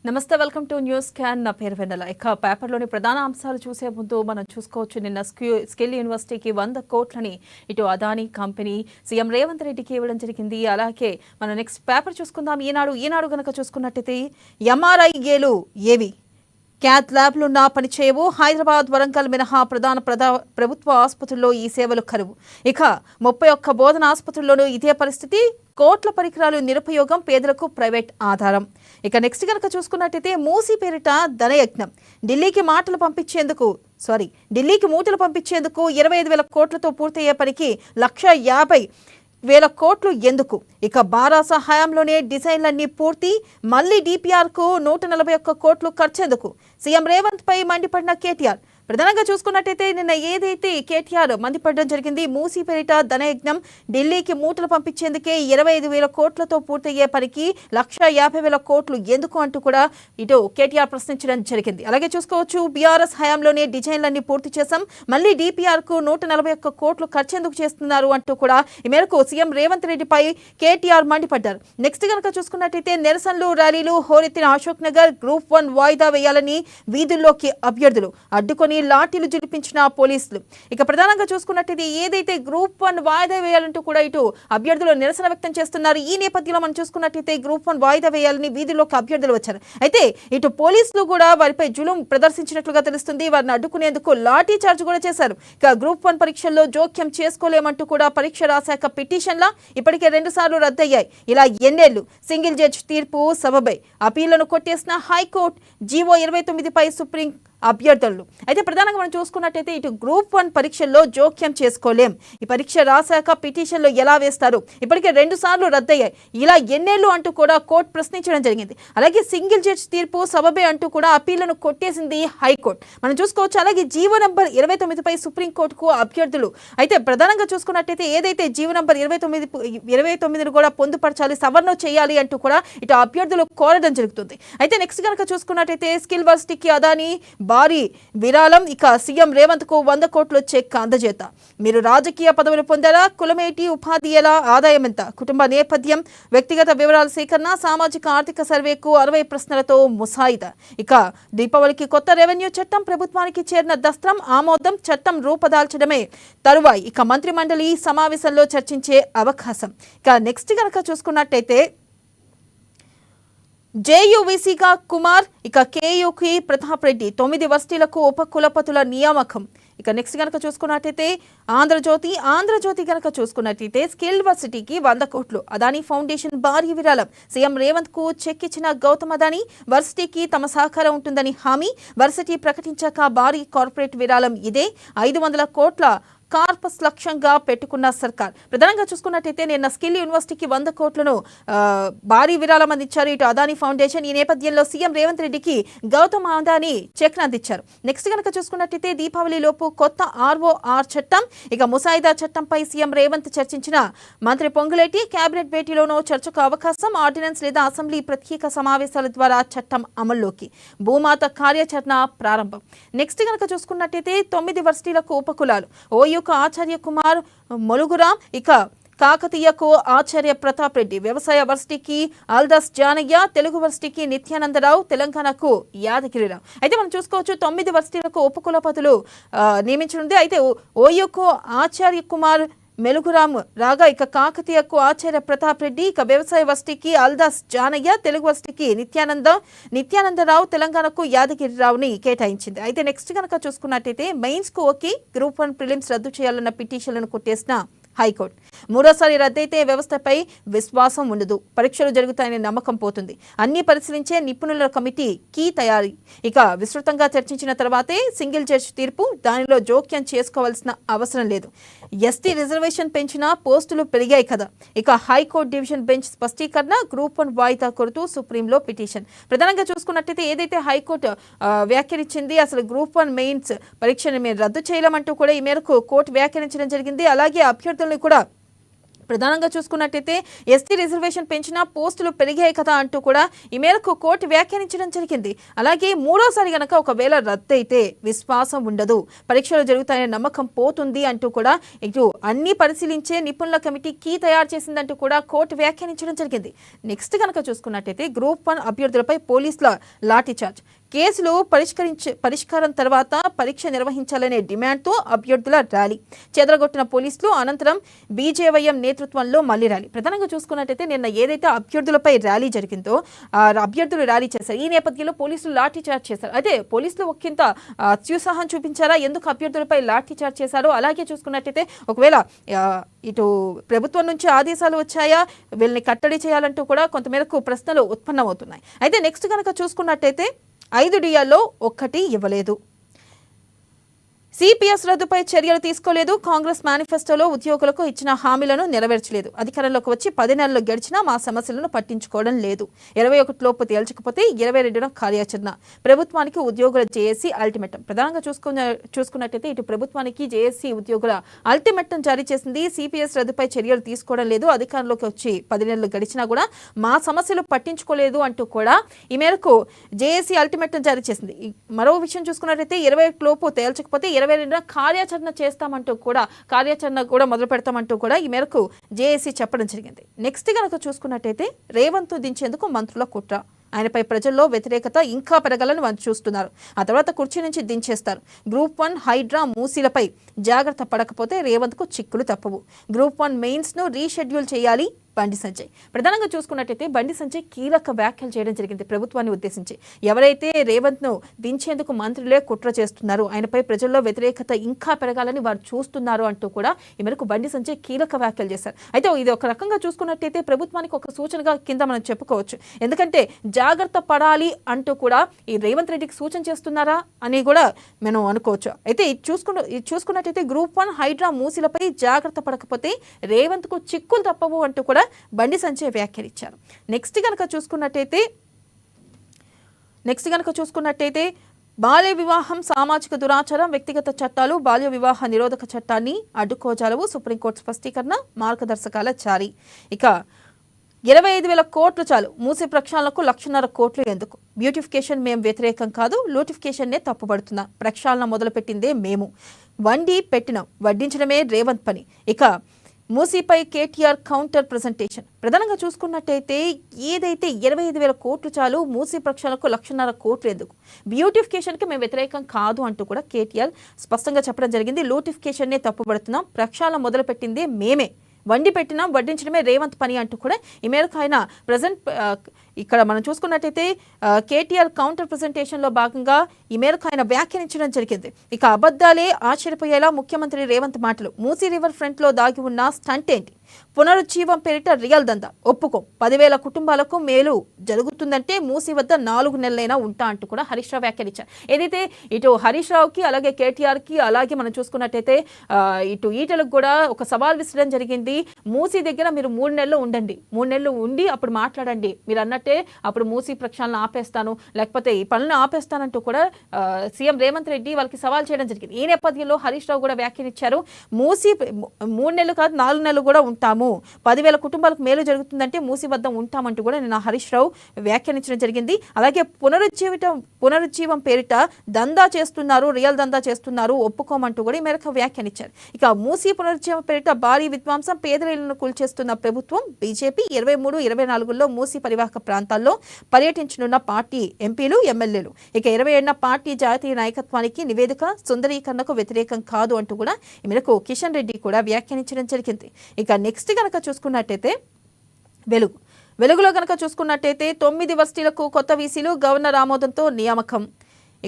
నమస్తే welcome to news scan. నా పేరు వెన్నెల. ఇక పేపర్లోని ప్రధాన అంశాలు చూసే ముందు మనం చూసుకోవచ్చు. నిన్న స్కిల్ యూనివర్సిటీకి 100 కోట్లని ఇటు అదానీ కంపెనీ సీఎం రేవంత్ రెడ్డికి ఇవ్వడం జరిగింది. అలాగే మనం నెక్స్ట్ పేపర్ చూసుకుందాం. ఈనాడు గనక చూసుకున్నట్టయితే ఎంఆర్ఐఏలు ఏవి క్యాత్ ల్యాబ్లున్న పనిచేయవు. హైదరాబాద్, వరంగల్ మినహా ప్రభుత్వ ఆసుపత్రుల్లో ఈ సేవలు కరువు. ఇక 31 బోధన ఆసుపత్రుల్లోనూ ఇదే పరిస్థితి. కోట్ల పరికరాలు నిరుపయోగం, పేదలకు ప్రైవేట్ ఆధారం. ఇక నెక్స్ట్ కనుక చూసుకున్నట్టయితే మూసీ పేరిట ధనయజ్ఞం. ఢిల్లీకి మూటలు పంపించేందుకు 25,000 కోట్లతో పూర్తయ్యే పనికి 1,50,000 కోట్లు ఎందుకు? ఇక బారాస హయాంలోనే డిజైన్లన్నీ పూర్తి, మళ్లీ డిపిఆర్కు 141 కోట్లు ఖర్చెందుకు? సీఎం రేవంత్ పై మండిపడిన కేటీఆర్. ప్రధానంగా చూసుకున్నట్టయితే నిన్న ఏదైతే కేటీఆర్ మండిపడడం జరిగింది, మూసీ పేరిట ధనయజ్ఞం, ఢిల్లీకి మూటలు పంపించేందుకే 25,000 కోట్లతో పూర్తయ్యే పనికి 1,50,000 కోట్లు ఎందుకు అంటూ కూడా ఇటు కేటీఆర్ ప్రశ్నించడం జరిగింది. అలాగే చూసుకోవచ్చు, బీఆర్ఎస్ హయాంలోనే డిజైన్లన్నీ పూర్తి చేశాం, మళ్లీ డిపిఆర్కు 141 కోట్లు ఖర్చెందుకు చేస్తున్నారు అంటూ కూడా ఈ మేరకు సీఎం రేవంత్ రెడ్డిపై కేటీఆర్ మండిపడ్డారు. నెక్స్ట్ కనుక చూసుకున్నట్టయితే నిరసనలు, ర్యాలీలు హోరెత్తిన అశోక్ నగర్. గ్రూప్ 1 వాయిదా వేయాలని వీధుల్లోకి అభ్యర్థులు అడ్డుకొని లాఠీలు జుడిపించిన పోలీసులు. ఇక ప్రధానంగా చూసుకున్నట్టయితే ఏదైతే గ్రూప్ 1 వాయిదా వేయాలంటూ కూడా ఇటు అభ్యర్థులు నిరసన వ్యక్తం చేస్తున్నారు. ఈ నేపథ్యంలో మనం చూసుకున్నట్టయితే గ్రూప్ 1 వాయిదా వేయాలని వీధుల్లోకి అభ్యర్థులు వచ్చారు. అయితే ఇటు పోలీసులు కూడా వారిపై జులుం ప్రదర్శించినట్లుగా తెలుస్తుంది. వారిని అడ్డుకునేందుకు లాఠీ చార్జ్ కూడా చేశారు. ఇక గ్రూప్ 1 పరీక్షల్లో జోక్యం చేసుకోలేమంటూ కూడా పరీక్ష రాశాక పిటిషన్ల ఇప్పటికే 2 సార్లు రద్దయ్యాయి. ఇలా ఎన్నేళ్లు? సింగిల్ జడ్జి తీర్పు సబబై అపీళ్లను కొట్టేసిన హైకోర్టు. జీవో 29పై సుప్రీం అభ్యర్థులు. అయితే ప్రధానంగా మనం చూసుకున్నట్టయితే ఇటు గ్రూప్ 1 పరీక్షల్లో జోక్యం చేసుకోలేం, ఈ పరీక్ష రాశాక పిటిషన్లు ఎలా వేస్తారు? ఇప్పటికే 2 సార్లు రద్దయ్యాయి. ఇలా ఎన్నేళ్లు అంటూ కూడా కోర్టు ప్రశ్నించడం జరిగింది. అలాగే సింగిల్ జడ్జి తీర్పు సబబే అంటూ కూడా అపీళ్లను కొట్టేసింది హైకోర్టు. మనం చూసుకోవచ్చు. అలాగే జీవో నంబర్ 29పై సుప్రీంకోర్టుకు అభ్యర్థులు. అయితే ప్రధానంగా చూసుకున్నట్టయితే ఏదైతే జీవో నంబర్ 29 కూడా పొందుపరచాలి, సవరణ చేయాలి అంటూ కూడా ఇటు అభ్యర్థులు కోరడం జరుగుతుంది. అయితే నెక్స్ట్ కనుక చూసుకున్నట్టయితే స్కిల్ యూనివర్సిటీకి అదానీ భారీ విరాళం. ఇక సీఎం రేవంత్ కు 100 కోట్ల చెక్ అందజేత. మీరు రాజకీయ పదవులు పొందారా? కులమేటి, ఉపాధ్యాయుల ఆదాయం ఎంత? కుటుంబ నేపథ్యం, వ్యక్తిగత వివరాల సేకరణ, సామాజిక ఆర్థిక సర్వేకు 60 ప్రశ్నలతో ముసాయిదా. ఇక దీపావళికి కొత్త రెవెన్యూ చట్టం ప్రభుత్వానికి చేరిన దస్త్రం, ఆమోదం, చట్టం రూపదాల్చడమే తరువాయి. ఇక మంత్రి మండలి సమావేశంలో చర్చించే అవకాశం. ఇక నెక్స్ట్ కనుక చూసుకున్నట్టయితే జేయూవీసీగా కుమార్, ఇక కేయూకి ప్రతాప్ రెడ్డి, 9 వర్సిటీలకు ఉప కులపతుల నియామకం. ఇక నెక్స్ట్ కనుక చూసుకున్నట్టయితే ఆంధ్రజ్యోతి కనుక చూసుకున్నట్టయితే స్కిల్ యూనివర్సిటీకి 100 కోట్లు అదానీ ఫౌండేషన్ భారీ విరాళం. సీఎం రేవంత్ కు చెక్ ఇచ్చిన గౌతమ్ అదానీ వర్సిటీకి తమ సహకారం ఉంటుందని హామీ. వర్సిటీ ప్రకటించాక భారీ కార్పొరేట్ విరాళం ఇదే. 500 కోట్ల కార్పస్ లక్ష్యంగా పెట్టుకున్న సర్కార్. ప్రధానంగా చూసుకున్నట్టయితే నిన్న స్కిల్ యూనివర్సిటీకి 100 కోట్లను భారీ విరాళం అందించారు ఇటు అదానీ ఫౌండేషన్. ఈ నేపథ్యంలో సీఎం రేవంత్ రెడ్డికి గౌతమ్ అదానీ చెక్ అందించారు. నెక్స్ట్ కనుక చూసుకున్నట్టయితే దీపావళి లోపు కొత్త ఆర్ఓఆర్ చట్టం, ఇక ముసాయిదా చట్టంపై సీఎం రేవంత్ చర్చించిన మంత్రి పొంగులేటి. కేబినెట్ భేటీలోనూ చర్చకు అవకాశం. ఆర్డినెన్స్ లేదా అసెంబ్లీ ప్రత్యేక సమావేశాల ద్వారా చట్టం అమల్లోకి. భూమాత కార్యాచరణ ప్రారంభం. నెక్స్ట్ కనుక చూసుకున్నట్టయితే 9 వర్సిటీలకు ఉపకులాలు. ఓయూ ఆచార్య కుమార్ మొలుగురాం, ఇక కాకతీయకు ఆచార్య ప్రతాప్ రెడ్డి, వ్యవసాయ వర్సిటీకి అల్దాస్ జానయ్య, తెలుగు వర్సిటీకి నిత్యానందరావు, తెలంగాణకు యాదగిరిరావు. అయితే మనం చూసుకోవచ్చు 9 వర్సిటీలకు ఉపకులపతులు నియమించనుంది. అయితే ఓయూకు ఆచార్య కుమార్ మెలుగురాము రాగా, ఇక కాకతీయకు ఆచార్య ప్రతాప్ రెడ్డి, ఇక వ్యవసాయ వర్సిటీకి అల్దాస్ జానయ్య, తెలుగు వర్సిటీకి నిత్యానందరావు, తెలంగాణకు యాదగిరిరావుని కేటాయించింది. అయితే నెక్స్ట్ కనుక చూసుకున్నట్టయితే మెయిన్స్ కు ఓకే, గ్రూప్ 1 ప్రిలిమ్స్ రద్దు చేయాలన్న పిటిషన్లను కొట్టేసిన హైకోర్టు. మూడోసారి రద్దయితే వ్యవస్థపై విశ్వాసం ఉండదు, పరీక్షలు జరుగుతాయనే నమ్మకం పోతుంది. అన్ని పరిశీలించే నిపుణుల కమిటీ కీ తయారీ. ఇక విస్తృతంగా చర్చించిన తర్వాతే సింగిల్ జడ్జి తీర్పు, దానిలో జోక్యం చేసుకోవాల్సిన అవసరం లేదు. ఎస్టీ రిజర్వేషన్ పెంచిన పోస్టులు పెరిగాయి కదా. ఇక హైకోర్టు డివిజన్ బెంచ్ స్పష్టీకరణ. గ్రూప్ 1 వాయిదా కోరుతూ సుప్రీంలో పిటిషన్. ప్రధానంగా చూసుకున్నట్టయితే ఏదైతే హైకోర్టు వ్యాఖ్యానించింది, అసలు గ్రూప్ 1 మెయిన్స్ పరీక్షను మేము రద్దు చేయలేమంటూ కూడా ఈ మేరకు కోర్టు వ్యాఖ్యానించడం జరిగింది. అలాగే అభ్యర్థులను కూడా ప్రధానంగా చూసుకున్నట్టయితే ఎస్టీ రిజర్వేషన్ పెంచినా పోస్టులు పెరిగాయి కదా అంటూ కూడా ఈ మేరకు కోర్టు వ్యాఖ్యానించడం జరిగింది. అలాగే మూడోసారి గనక ఒకవేళ రద్దయితే విశ్వాసం ఉండదు, పరీక్షలు జరుగుతాయనే నమ్మకం పోతుంది అంటూ కూడా ఇటు అన్ని పరిశీలించే నిపుణుల కమిటీ కీ తయారు చేసిందంటూ కూడా కోర్టు వ్యాఖ్యానించడం జరిగింది. నెక్స్ట్ గనక చూసుకున్నట్టయితే గ్రూప్ 1 అభ్యర్థులపై పోలీసుల లాఠీచార్జ్. కేసులు పరిష్కారం తర్వాత పరీక్ష నిర్వహించాలనే డిమాండ్తో అభ్యర్థుల ర్యాలీ చెదరగొట్టిన పోలీసులు. అనంతరం బీజేవైఎం నేతృత్వంలో మళ్లీ ర్యాలీ. ప్రధానంగా చూసుకున్నట్టయితే నిన్న ఏదైతే అభ్యర్థులపై ర్యాలీ జరిగిందో అభ్యర్థులు ర్యాలీ చేశారు. ఈ నేపథ్యంలో పోలీసులు లాఠీ చార్జ్ చేశారు. అయితే పోలీసులు ఒకంత అత్యుత్సాహం చూపించారా, ఎందుకు అభ్యర్థులపై లాఠీ చార్జ్ చేశారో, అలాగే చూసుకున్నట్టయితే ఒకవేళ ఇటు ప్రభుత్వం నుంచి ఆదేశాలు వచ్చాయా, వీళ్ళని కట్టడి చేయాలంటూ కూడా కొంతమేరకు ప్రశ్నలు ఉత్పన్నమవుతున్నాయి. అయితే నెక్స్ట్ కనుక చూసుకున్నట్టయితే 5 డియాల్లో ఒక్కటి ఇవ్వలేదు. సిపిఎస్ రద్దుపై చర్యలు తీసుకోలేదు. కాంగ్రెస్ మేనిఫెస్టోలో ఉద్యోగులకు ఇచ్చిన హామీలను నెరవేర్చలేదు. అధికారంలోకి వచ్చి 10 నెలలు గడిచినా మా సమస్యలను పట్టించుకోవడం లేదు. 21 లోపు తేల్చకపోతే 22న కార్యాచరణ. ప్రభుత్వానికి ఉద్యోగుల జేఏసీ అల్టిమేటం. ప్రధానంగా చూసుకున్నట్టయితే ఇటు ప్రభుత్వానికి జేఏసీ ఉద్యోగుల అల్టిమేటం జారీ చేసింది. సిపిఎస్ రద్దుపై చర్యలు తీసుకోవడం లేదు. అధికారంలోకి వచ్చి 10 నెలలు గడిచినా కూడా మా సమస్యలు పట్టించుకోలేదు అంటూ కూడా ఈ మేరకు జేఏసీ అల్టిమేటం జారీ చేసింది. మరో విషయం చూసుకున్నట్టయితే 21 లోపు తేల్చకపోతే 22న కార్యాచరణ చేస్తామంటూ కూడా మొదలు పెడతామంటూ కూడా ఈ మేరకు జేఏసీ చెప్పడం జరిగింది. నెక్స్ట్ కనుక చూసుకున్నట్టయితే రేవంత్ దించేందుకు మంత్రుల కుట్ర. ఆయనపై ప్రజల్లో వ్యతిరేకత ఇంకా పెరగాలని వారు చూస్తున్నారు. ఆ తర్వాత కుర్చీ నుంచి దించేస్తారు. గ్రూప్ 1 హైడ్రా మూసీలపై జాగ్రత్త పడకపోతే రేవంత్కు చిక్కులు తప్పవు. గ్రూప్ 1 మెయిన్స్ను రీషెడ్యూల్ చేయాలి బండి సంజయ్. ప్రధానంగా చూసుకున్నట్టయితే బండి సంజయ్ కీలక వ్యాఖ్యలు చేయడం జరిగింది ప్రభుత్వాన్ని ఉద్దేశించి. ఎవరైతే రేవంత్ను దించేందుకు మంత్రులే కుట్ర చేస్తున్నారు, ఆయనపై ప్రజల్లో వ్యతిరేకత ఇంకా పెరగాలని వారు చూస్తున్నారు అంటూ కూడా ఈ మేరకు బండి సంజయ్ కీలక వ్యాఖ్యలు చేశారు. అయితే ఇది ఒక రకంగా చూసుకున్నట్టయితే ప్రభుత్వానికి ఒక సూచనగా కింద మనం చెప్పుకోవచ్చు. ఎందుకంటే జాగ్రత్త పడాలి అంటూ కూడా ఈ రేవంత్ రెడ్డికి సూచన చేస్తున్నారా అని కూడా మనం అనుకోవచ్చు. అయితే చూసుకున్నట్టయితే గ్రూప్ 1 హైడ్రా మూసీలపై జాగ్రత్త పడకపోతే రేవంత్కు చిక్కులు తప్పవు అంటూ కూడా బండి సంజయ్ వ్యాఖ్యానించారు. నెక్స్ట్ గనక చూసుకున్నట్టయితే బాల్య వివాహం సామాజిక దురాచారం, వ్యక్తిగత చట్టాలు బాల్య వివాహ నిరోధక చట్టాన్ని అడ్డుకోజాలవు. సుప్రీంకోర్టు స్పష్టీకరణ, మార్గదర్శకాల జారీ. ఇక 25,000 కోట్లు చాలు, మూసీ ప్రక్షాళనకు 1,50,000 కోట్లు ఎందుకు? బ్యూటిఫికేషన్ మేం వ్యతిరేకం కాదు, లూటిఫికేషన్నే తప్పుపడుతున్నా. ప్రక్షాళన మొదలుపెట్టిందే మేము, వడ్డించడమే రేవంత్ పని. ఇక మూసీపై కేటీఆర్ కౌంటర్ ప్రజెంటేషన్. ప్రధానంగా చూసుకున్నట్టయితే ఏదైతే 25,000 కోట్లు చాలు, మూసీ ప్రక్షాళనకు 1,50,000 కోట్లు ఎందుకు? బ్యూటిఫికేషన్కి మేము వ్యతిరేకం కాదు అంటూ కూడా కేటీఆర్ స్పష్టంగా చెప్పడం జరిగింది. లూటిఫికేషన్నే తప్పుపడుతున్నాం, ప్రక్షాళన మొదలుపెట్టిందే మేమే, వడ్డించడమే రేవంత్ పని అంటూ కూడా ఈ మేరకు ఆయన ఇక్కడ మనం చూసుకున్నట్టయితే కేటీఆర్ కౌంటర్ ప్రజెంటేషన్లో భాగంగా ఈ మేరకు ఆయన వ్యాఖ్యానించడం జరిగింది. ఇక అబద్ధాలే ఆశ్చర్యపోయేలా ముఖ్యమంత్రి రేవంత్ మాటలు. మూసీ రివర్ ఫ్రంట్లో దాగి ఉన్న స్టంట్ ఏంటి? పునరుజ్జీవం పేరిట రియల్ దందా. ఒప్పుకో, 10,000 కుటుంబాలకు మేలు జరుగుతుందంటే మూసీ వద్ద 4 నెలలైనా ఉంటా అంటూ కూడా హరీష్ రావు వ్యాఖ్యానించారు. ఏదైతే ఇటు హరీష్ రావుకి అలాగే కేటీఆర్కి అలాగే మనం చూసుకున్నట్టయితే ఇటు ఈటలకు కూడా ఒక సవాల్ విసరడం జరిగింది. మూసీ దగ్గర మీరు 3 నెలలు ఉండండి, 3 నెలలు ఉండి అప్పుడు మాట్లాడండి, మీరు అన్నట్టే అప్పుడు మూసీ ప్రక్షాళన ఆపేస్తాను, లేకపోతే ఈ పనులను ఆపేస్తానంటూ కూడా సీఎం రేవంత్ రెడ్డి వాళ్ళకి సవాల్ చేయడం జరిగింది. ఈ నేపథ్యంలో హరీష్ రావు కూడా వ్యాఖ్యానించారు. మూసీ 3 నెలలు కాదు 4 నెలలు కూడా ఉంటాము, 10,000 కుటుంబాలకు మేలు జరుగుతుందంటే మూసీ వద్ద ఉంటామంటూ కూడా నిన్న హరీష్ రావు వ్యాఖ్యానించడం జరిగింది. అలాగే పునరుజ్జీవం పేరిట దందా చేస్తున్నారు, రియల్ దందా చేస్తున్నారు, ఒప్పుకోమంటూ కూడా ఈ మేరకు వ్యాఖ్యానించారు. ఇక మూసీ పునరుజ్జీవం పేరిట భారీ విధ్వంసం, పేదల ఇళ్లను కూల్చేస్తున్న ప్రభుత్వం బీజేపీ. 23-24లో మూసీ పరివాహక ప్రాంతాల్లో పర్యటించనున్న పార్టీ ఎంపీలు, ఎమ్మెల్యేలు. ఇక 27న పార్టీ జాతీయ నాయకత్వానికి నివేదిక, సుందరీకరణకు వ్యతిరేకం కాదు అంటూ కూడా ఈ మేరకు కిషన్ రెడ్డి కూడా వ్యాఖ్యానించడం జరిగింది. ఇక నెక్స్ట్ కనుక చూసుకున్నట్టయితే వెలుగులో కనుక చూసుకున్నట్టయితే 9 వర్సిటీలకు కొత్త వీసీలు, గవర్నర్ ఆమోదంతో నియామకం.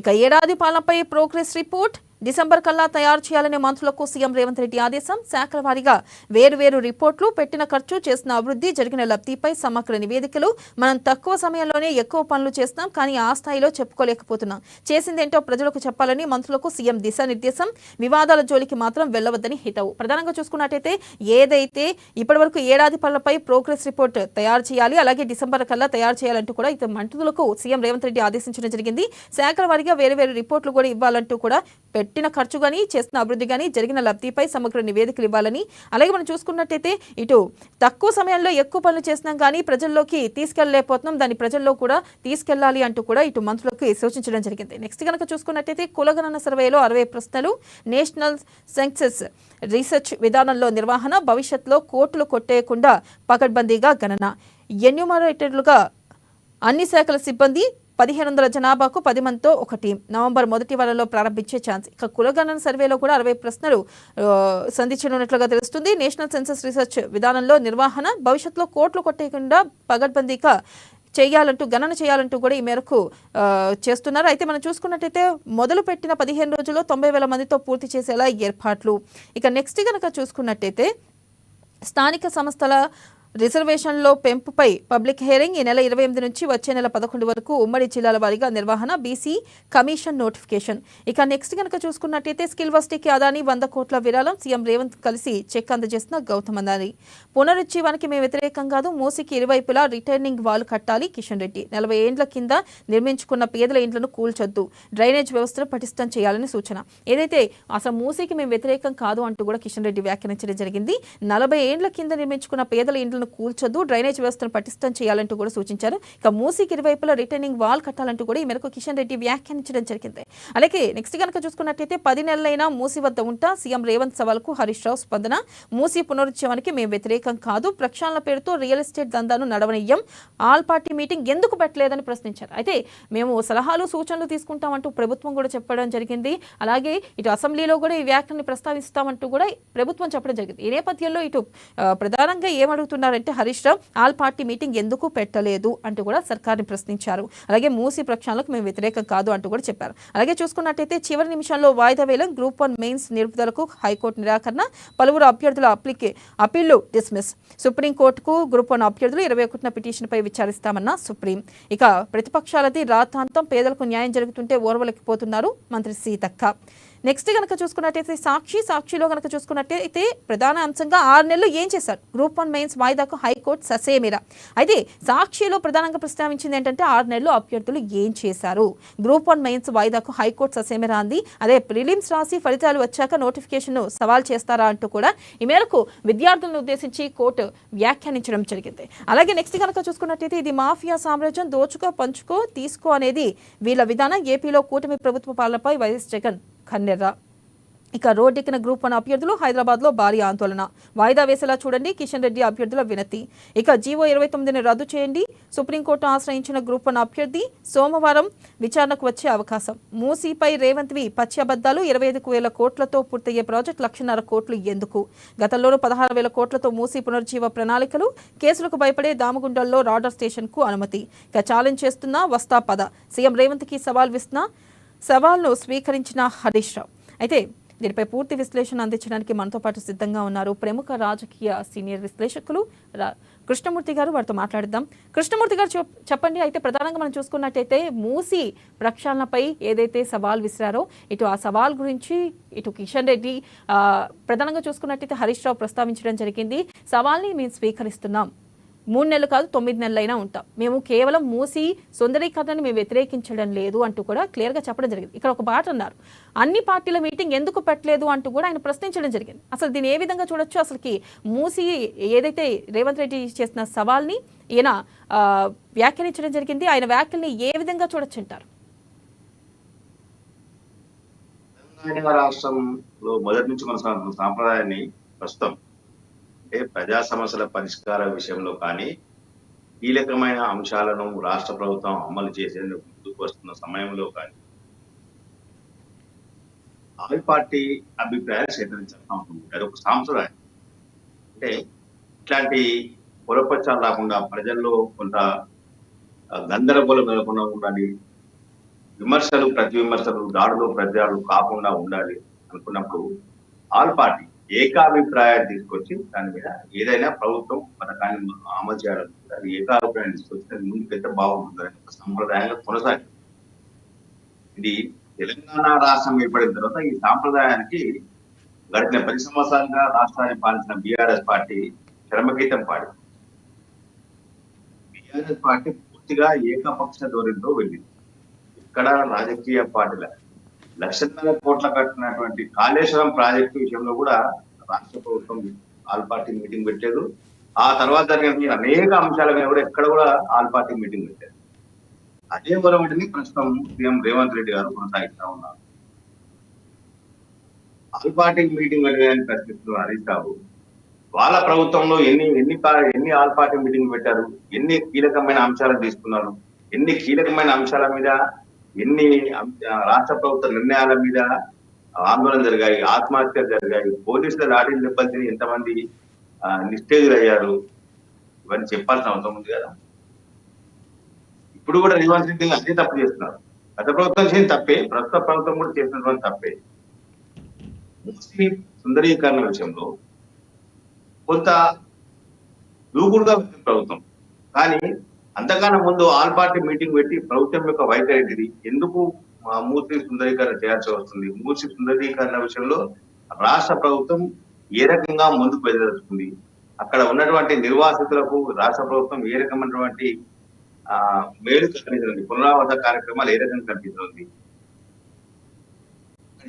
ఇక ఏడాది పాలనపై ప్రోగ్రెస్ రిపోర్ట్ డిసెంబర్ కల్లా తయారు చేయాలనే మంత్రులకు సీఎం రేవంత్ రెడ్డి ఆదేశం. శాఖల వారీగా వేరు రిపోర్ట్లు, పెట్టిన ఖర్చు, చేసిన అభివృద్ధి, జరిగిన లబ్ధిపై సమగ్ర నివేదికలు. మనం తక్కువ సమయంలోనే ఎక్కువ పనులు చేస్తున్నాం, కానీ ఆ స్థాయిలో చెప్పుకోలేకపోతున్నాం. చేసిందేంటో ప్రజలకు చెప్పాలని మంత్రులకు సీఎం దిశానిర్దేశం. వివాదాల జోలికి మాత్రం వెళ్లవద్దని హితవు. ప్రధానంగా చూసుకున్నట్టయితే ఏదైతే ఇప్పటివరకు ఏడాది పనులపై ప్రోగ్రెస్ రిపోర్ట్ తయారు చేయాలి, అలాగే డిసెంబర్ కల్లా తయారు చేయాలంటూ కూడా మంత్రులకు సీఎం రేవంత్ రెడ్డి ఆదేశించడం జరిగింది. శాఖల వారీగా వేరు రిపోర్ట్లు కూడా ఇవ్వాలంటూ కూడా పెట్టిన ఖర్చు కానీ చేస్తున్న అభివృద్ధి కానీ జరిగిన లబ్ధిపై సమగ్ర నివేదికలు ఇవ్వాలని, అలాగే మనం చూసుకున్నట్టయితే ఇటు తక్కువ సమయంలో ఎక్కువ పనులు చేస్తున్నాం కానీ ప్రజల్లోకి తీసుకెళ్లలేకపోతున్నాం, దాన్ని ప్రజల్లో కూడా తీసుకెళ్లాలి అంటూ కూడా ఇటు మంత్రులకు సూచించడం జరిగింది. నెక్స్ట్ కనుక చూసుకున్నట్టయితే కులగణన సర్వేలో 60 ప్రశ్నలు, నేషనల్ సెన్సస్ రీసెర్చ్ విధానంలో నిర్వహణ, భవిష్యత్తులో కోట్లు కొట్టేయకుండా పకడ్బందీగా గణన, ఎన్యూమరేటర్లుగా అన్ని శాఖల సిబ్బంది, 1500 జనాభాకు 10 మందితో ఒక టీం, నవంబర్ మొదటి వారంలో ప్రారంభించే ఛాన్స్. ఇక కులగణన సర్వేలో కూడా 60 ప్రశ్నలు సంధించనున్నట్లుగా తెలుస్తుంది. నేషనల్ సెన్సస్ రీసెర్చ్ విధానంలో నిర్వహణ, భవిష్యత్తులో కోట్లు కొట్టేయకుండా పగడ్బందీగా గణన చేయాలంటూ కూడా ఈ మేరకు చేస్తున్నారు. అయితే మనం చూసుకున్నట్టయితే మొదలు పెట్టిన 15 రోజుల్లో 90,000 మందితో పూర్తి చేసేలా ఏర్పాట్లు. ఇక నెక్స్ట్ కనుక చూసుకున్నట్టయితే స్థానిక సంస్థల రిజర్వేషన్లో పెంపుపై పబ్లిక్ హియరింగ్ ఈ నెల 28 నుంచి వచ్చే నెల 11 వరకు ఉమ్మడి జిల్లాల వారీగా నిర్వహణ, బీసీ కమిషన్ నోటిఫికేషన్. ఇక నెక్స్ట్ కనుక చూసుకున్నట్టయితే స్కిల్ వర్సిటీకి అదాని 100 కోట్ల విరాళం, సీఎం రేవంత్ కలిసి చెక్ అందజేసిన గౌతమ్ అదాని. పునరుజ్జీవానికి మేము వ్యతిరేకం కాదు, మూసికి ఇరువైపులా రిటర్నింగ్ వాల్ కట్టాలి కిషన్ రెడ్డి. 40 ఏండ్ల కింద నిర్మించుకున్న పేదల ఇండ్లను కూల్చొద్దు, డ్రైనేజ్ వ్యవస్థను పటిష్టం చేయాలని సూచన. ఏదైతే అసలు మూసికి మేము వ్యతిరేకం కాదు అంటూ కూడా కిషన్ రెడ్డి వ్యాఖ్యానించడం జరిగింది. 40 ఏండ్ల కింద నిర్మించుకున్న పేదల ఇండ్లను కూల్చొద్దు, డ్రైనేజ్ వ్యవస్థను పటిష్టం చేయాలంటూ కూడా సూచించారు. ఇక మూసీకి ఇరువైపులా రిటర్నింగ్ వాల్ కట్టాలంటూ కూడా ఈ మేరకు కిషన్ రెడ్డి వ్యాఖ్యానించడం జరిగింది. అలాగే నెక్స్ట్ కనుక చూసుకున్నట్టయితే 10 నెలలైనా మూసీ వద్ద ఉంటా, సీఎం రేవంత్ సవాల్కు హరీష్ రావు స్పందన. మూసీ పునరుజ్జీవానికి మేము వ్యతిరేకం కాదు, ప్రక్షాళన పేరుతో రియల్ ఎస్టేట్ దందాను నడవనియ్యం, ఆల్ పార్టీ మీటింగ్ ఎందుకు పెట్టలేదని ప్రశ్నించారు. అయితే మేము సలహాలు సూచనలు తీసుకుంటామంటూ ప్రభుత్వం కూడా చెప్పడం జరిగింది. అలాగే ఇటు అసెంబ్లీలో కూడా ఈ వ్యాఖ్యని ప్రస్తావిస్తామంటూ కూడా ప్రభుత్వం చెప్పడం జరిగింది. ఈ నేపథ్యంలో ఇటు ప్రధానంగా ఏమడుగుతున్నారంటే Harish Rao all party meeting ఎందుకు పెట్టలేదు అంటూ కూడా సర్కార్ని ప్రశ్నించారు. అలాగే మూసీ ప్రక్షాళనకు మేము వ్యతిరేకం కాదు అంటూ కూడా చెప్పారు. అలాగే చూసుకున్నట్టయితే చివరి నిమిషంలో వాయిదా వేలం, గ్రూప్ 1 మెయిన్స్ నిలుపుదలకు హైకోర్టు నిరాకరణ, పలువురు అభ్యర్థుల అప్పీళ్లు డిస్మిస్. సుప్రీంకోర్టుకు గ్రూప్ 1 అభ్యర్థులు 21న పిటిషన్పై విచారిస్తామన్న సుప్రీం. ఇక ప్రతిపక్షాలది రాతాంతం, పేదలకు న్యాయం జరుగుతుంటే ఓర్వలేకపోతున్నారు మంత్రి సీతక్క. నెక్స్ట్ కనుక చూసుకున్నట్టయితే సాక్షిలో కనుక చూసుకున్నట్టయితే ప్రధాన అంశంగా 6 నెలలు ఏం చేశారు, గ్రూప్ 1 మెయిన్స్ వాయిదాకు హైకోర్టు ససేమిరా. అయితే సాక్షిలో ప్రధానంగా ప్రస్తావించింది ఏంటంటే 6 నెలలు అభ్యర్థులు ఏం చేశారు, గ్రూప్ 1 మెయిన్స్ వాయిదాకు హైకోర్టు ససేమిరా అంది. అదే ప్రిలిమ్స్ రాసి ఫలితాలు వచ్చాక నోటిఫికేషన్ సవాల్ చేస్తారా అంటూ కూడా ఈ మేరకు విద్యార్థులను ఉద్దేశించి కోర్టు వ్యాఖ్యానించడం జరిగింది. అలాగే నెక్స్ట్ కనుక చూసుకున్నట్టయితే ఇది మాఫియా సామ్రాజ్యం, దోచుకో పంచుకో తీసుకో అనేది వీళ్ళ విధానం, ఏపీలో కూటమి ప్రభుత్వ పాలనపై వైఎస్ జగన్ కన్నెర్ర. ఇక రోడ్డెక్కిన గ్రూప్ 1 అభ్యర్థులు, హైదరాబాద్లో భారీ ఆందోళన, వాయిదా వేసేలా చూడండి కిషన్ రెడ్డి అభ్యర్థుల వినతి. ఇక జీవో 29ని రద్దు చేయండి, సుప్రీంకోర్టు ఆశ్రయించిన గ్రూప్ 1 అభ్యర్థి సోమవారం విచారణకు వచ్చే అవకాశం. మూసీపై రేవంత్వి పచ్చి అబద్దాలు, 25,000 కోట్లతో పూర్తయ్యే ప్రాజెక్టు 1,50,000 కోట్లు ఎందుకు, గతంలోనూ 16,000 కోట్లతో మూసీ పునరుజ్జీవ ప్రణాళికలు, కేసులకు భయపడే దామగుండంలో రాడర్ స్టేషన్కు అనుమతి. ఇక ఛాలెంజ్ చేస్తున్నా వస్తా పద, సీఎం రేవంత్కి సవాల్ను స్వీకరించిన హరీష్ రావు. అయితే దీనిపై పూర్తి విశ్లేషణ అందించడానికి మనతో పాటు సిద్ధంగా ఉన్నారు ప్రముఖ రాజకీయ సీనియర్ విశ్లేషకులు కృష్ణమూర్తి గారు. వారితో మాట్లాడిద్దాం. కృష్ణమూర్తి గారు చెప్పండి. అయితే ప్రధానంగా మనం చూసుకున్నట్టయితే మూసీ ప్రక్షాళనపై ఏదైతే సవాల్ విసిరారో ఇటు ఆ సవాల్ గురించి ఇటు కిషన్ రెడ్డి ప్రధానంగా చూసుకున్నట్టయితే హరీష్ రావు ప్రస్తావించడం జరిగింది. సవాల్ని మేము స్వీకరిస్తున్నాం, 3 నెలలు కాదు 9 నెలలైనా ఉంటాం, మేము కేవలం మూసి సుందరీకరణని మేము వ్యతిరేకించడం లేదు అంటూ కూడా క్లియర్గా చెప్పడం జరిగింది. ఇక్కడ ఒక మాట అన్నారు, అన్ని పార్టీల మీటింగ్ ఎందుకు పెట్టలేదు అంటూ కూడా ఆయన ప్రశ్నించడం జరిగింది. అసలు దీన్ని ఏ విధంగా చూడొచ్చు, అసలుకి మూసి ఏదైతే రేవంత్ రెడ్డి చేసిన సవాల్ని ఈయన వ్యాఖ్యానించడం జరిగింది, ఆయన వ్యాఖ్యల్ని ఏ విధంగా చూడొచ్చు అంటారు? తెలంగాణ రాష్ట్రంలో మొదటి నుంచి మన సాంప్రదాయాన్ని ప్రస్తుతం ప్రజా సమస్యల పరిష్కార విషయంలో కానీ కీలకమైన అంశాలను రాష్ట్ర ప్రభుత్వం అమలు చేసేందుకు ముందుకు వస్తున్న సమయంలో కానీ ఆల్ పార్టీ అభిప్రాయాలు సేకరించాల్సిన ఉంటుంది. అది ఒక సాంప్రదాయం. అంటే ఇట్లాంటి పొరపచ్చాలు రాకుండా, ప్రజల్లో కొంత గందరగోళం నెలకొండా ఉండాలి, విమర్శలు ప్రతి విమర్శలు, దాడులు ప్రతిదాడులు కాకుండా ఉండాలి అనుకున్నప్పుడు ఆల్ పార్టీ ఏకాభిప్రాయాన్ని తీసుకొచ్చి దాని మీద ఏదైనా ప్రభుత్వం పథకాన్ని అమలు చేయాలనుకుంటే అది ఏకాభిప్రాయాన్ని తీసుకొచ్చి ముందుకైతే బాగుంటుందని ఒక సంప్రదాయంగా కొనసాగింది. ఇది తెలంగాణ రాష్ట్రం ఏర్పడిన తర్వాత ఈ సాంప్రదాయానికి గడిచిన 10 సంవత్సరాలుగా రాష్ట్రాన్ని పాలించిన బీఆర్ఎస్ పార్టీ చరమగీతం పాడింది. బీఆర్ఎస్ పార్టీ పూర్తిగా ఏకపక్ష ధోరణితో వెళ్ళింది. ఇక్కడ రాజకీయ పార్టీల లక్షన్నర కోట్ల కట్టినటువంటి కాళేశ్వరం ప్రాజెక్టు విషయంలో కూడా రాష్ట్ర ప్రభుత్వం ఆల్ పార్టీ మీటింగ్ పెట్టలేదు. ఆ తర్వాత జరిగిన అనేక అంశాల మీద కూడా ఎక్కడ కూడా ఆల్ పార్టీ మీటింగ్ పెట్టారు. అదే ఒరవడిని ప్రస్తుతం సీఎం రేవంత్ రెడ్డి గారు కొనసాగిస్తా ఉన్నారు. ఆల్ పార్టీ మీటింగ్ పెట్టడానికి ప్రశ్నిస్తున్న హరీష్ రావు వాళ్ళ ప్రభుత్వంలో ఎన్ని ఆల్ పార్టీ మీటింగ్ పెట్టారు, ఎన్ని కీలకమైన అంశాలు తీసుకున్నారు, ఎన్ని కీలకమైన అంశాల మీద ఎన్ని రాష్ట్ర ప్రభుత్వ నిర్ణయాల మీద ఆందోళన జరిగాయి, ఆత్మహత్యలు జరిగాయి, పోలీసుల దాడిని దెబ్బతిని ఎంతమంది నిస్తేజులయ్యారు, ఇవన్నీ చెప్పాల్సిన అవసరం ఉంది కదా. ఇప్పుడు కూడా రేవంత్ రెడ్డి అదే తప్పు చేస్తున్నారు. గత ప్రభుత్వం చేసిన తప్పే, ప్రస్తుత ప్రభుత్వం కూడా చేసినటువంటి తప్పే. మూసీ సుందరీకరణ విషయంలో కొంత దూకుడుగా ప్రభుత్వం, కానీ అంతకన్నా ముందు ఆల్ పార్టీ మీటింగ్ పెట్టి ప్రభుత్వం యొక్క వైఖరి ఎందుకు మూసీ సుందరీకరణ చేయాల్సి వస్తుంది, మూసీ సుందరీకరణ విషయంలో రాష్ట్ర ప్రభుత్వం ఏ రకంగా ముందుకు వెళ్ళదలుచుకుంది, అక్కడ ఉన్నటువంటి నిర్వాసితులకు రాష్ట్ర ప్రభుత్వం ఏ రకమైనటువంటి మేలు కల్పించనుంది, పునరావాస కార్యక్రమాలు ఏ రకంగా కల్పించనుంది,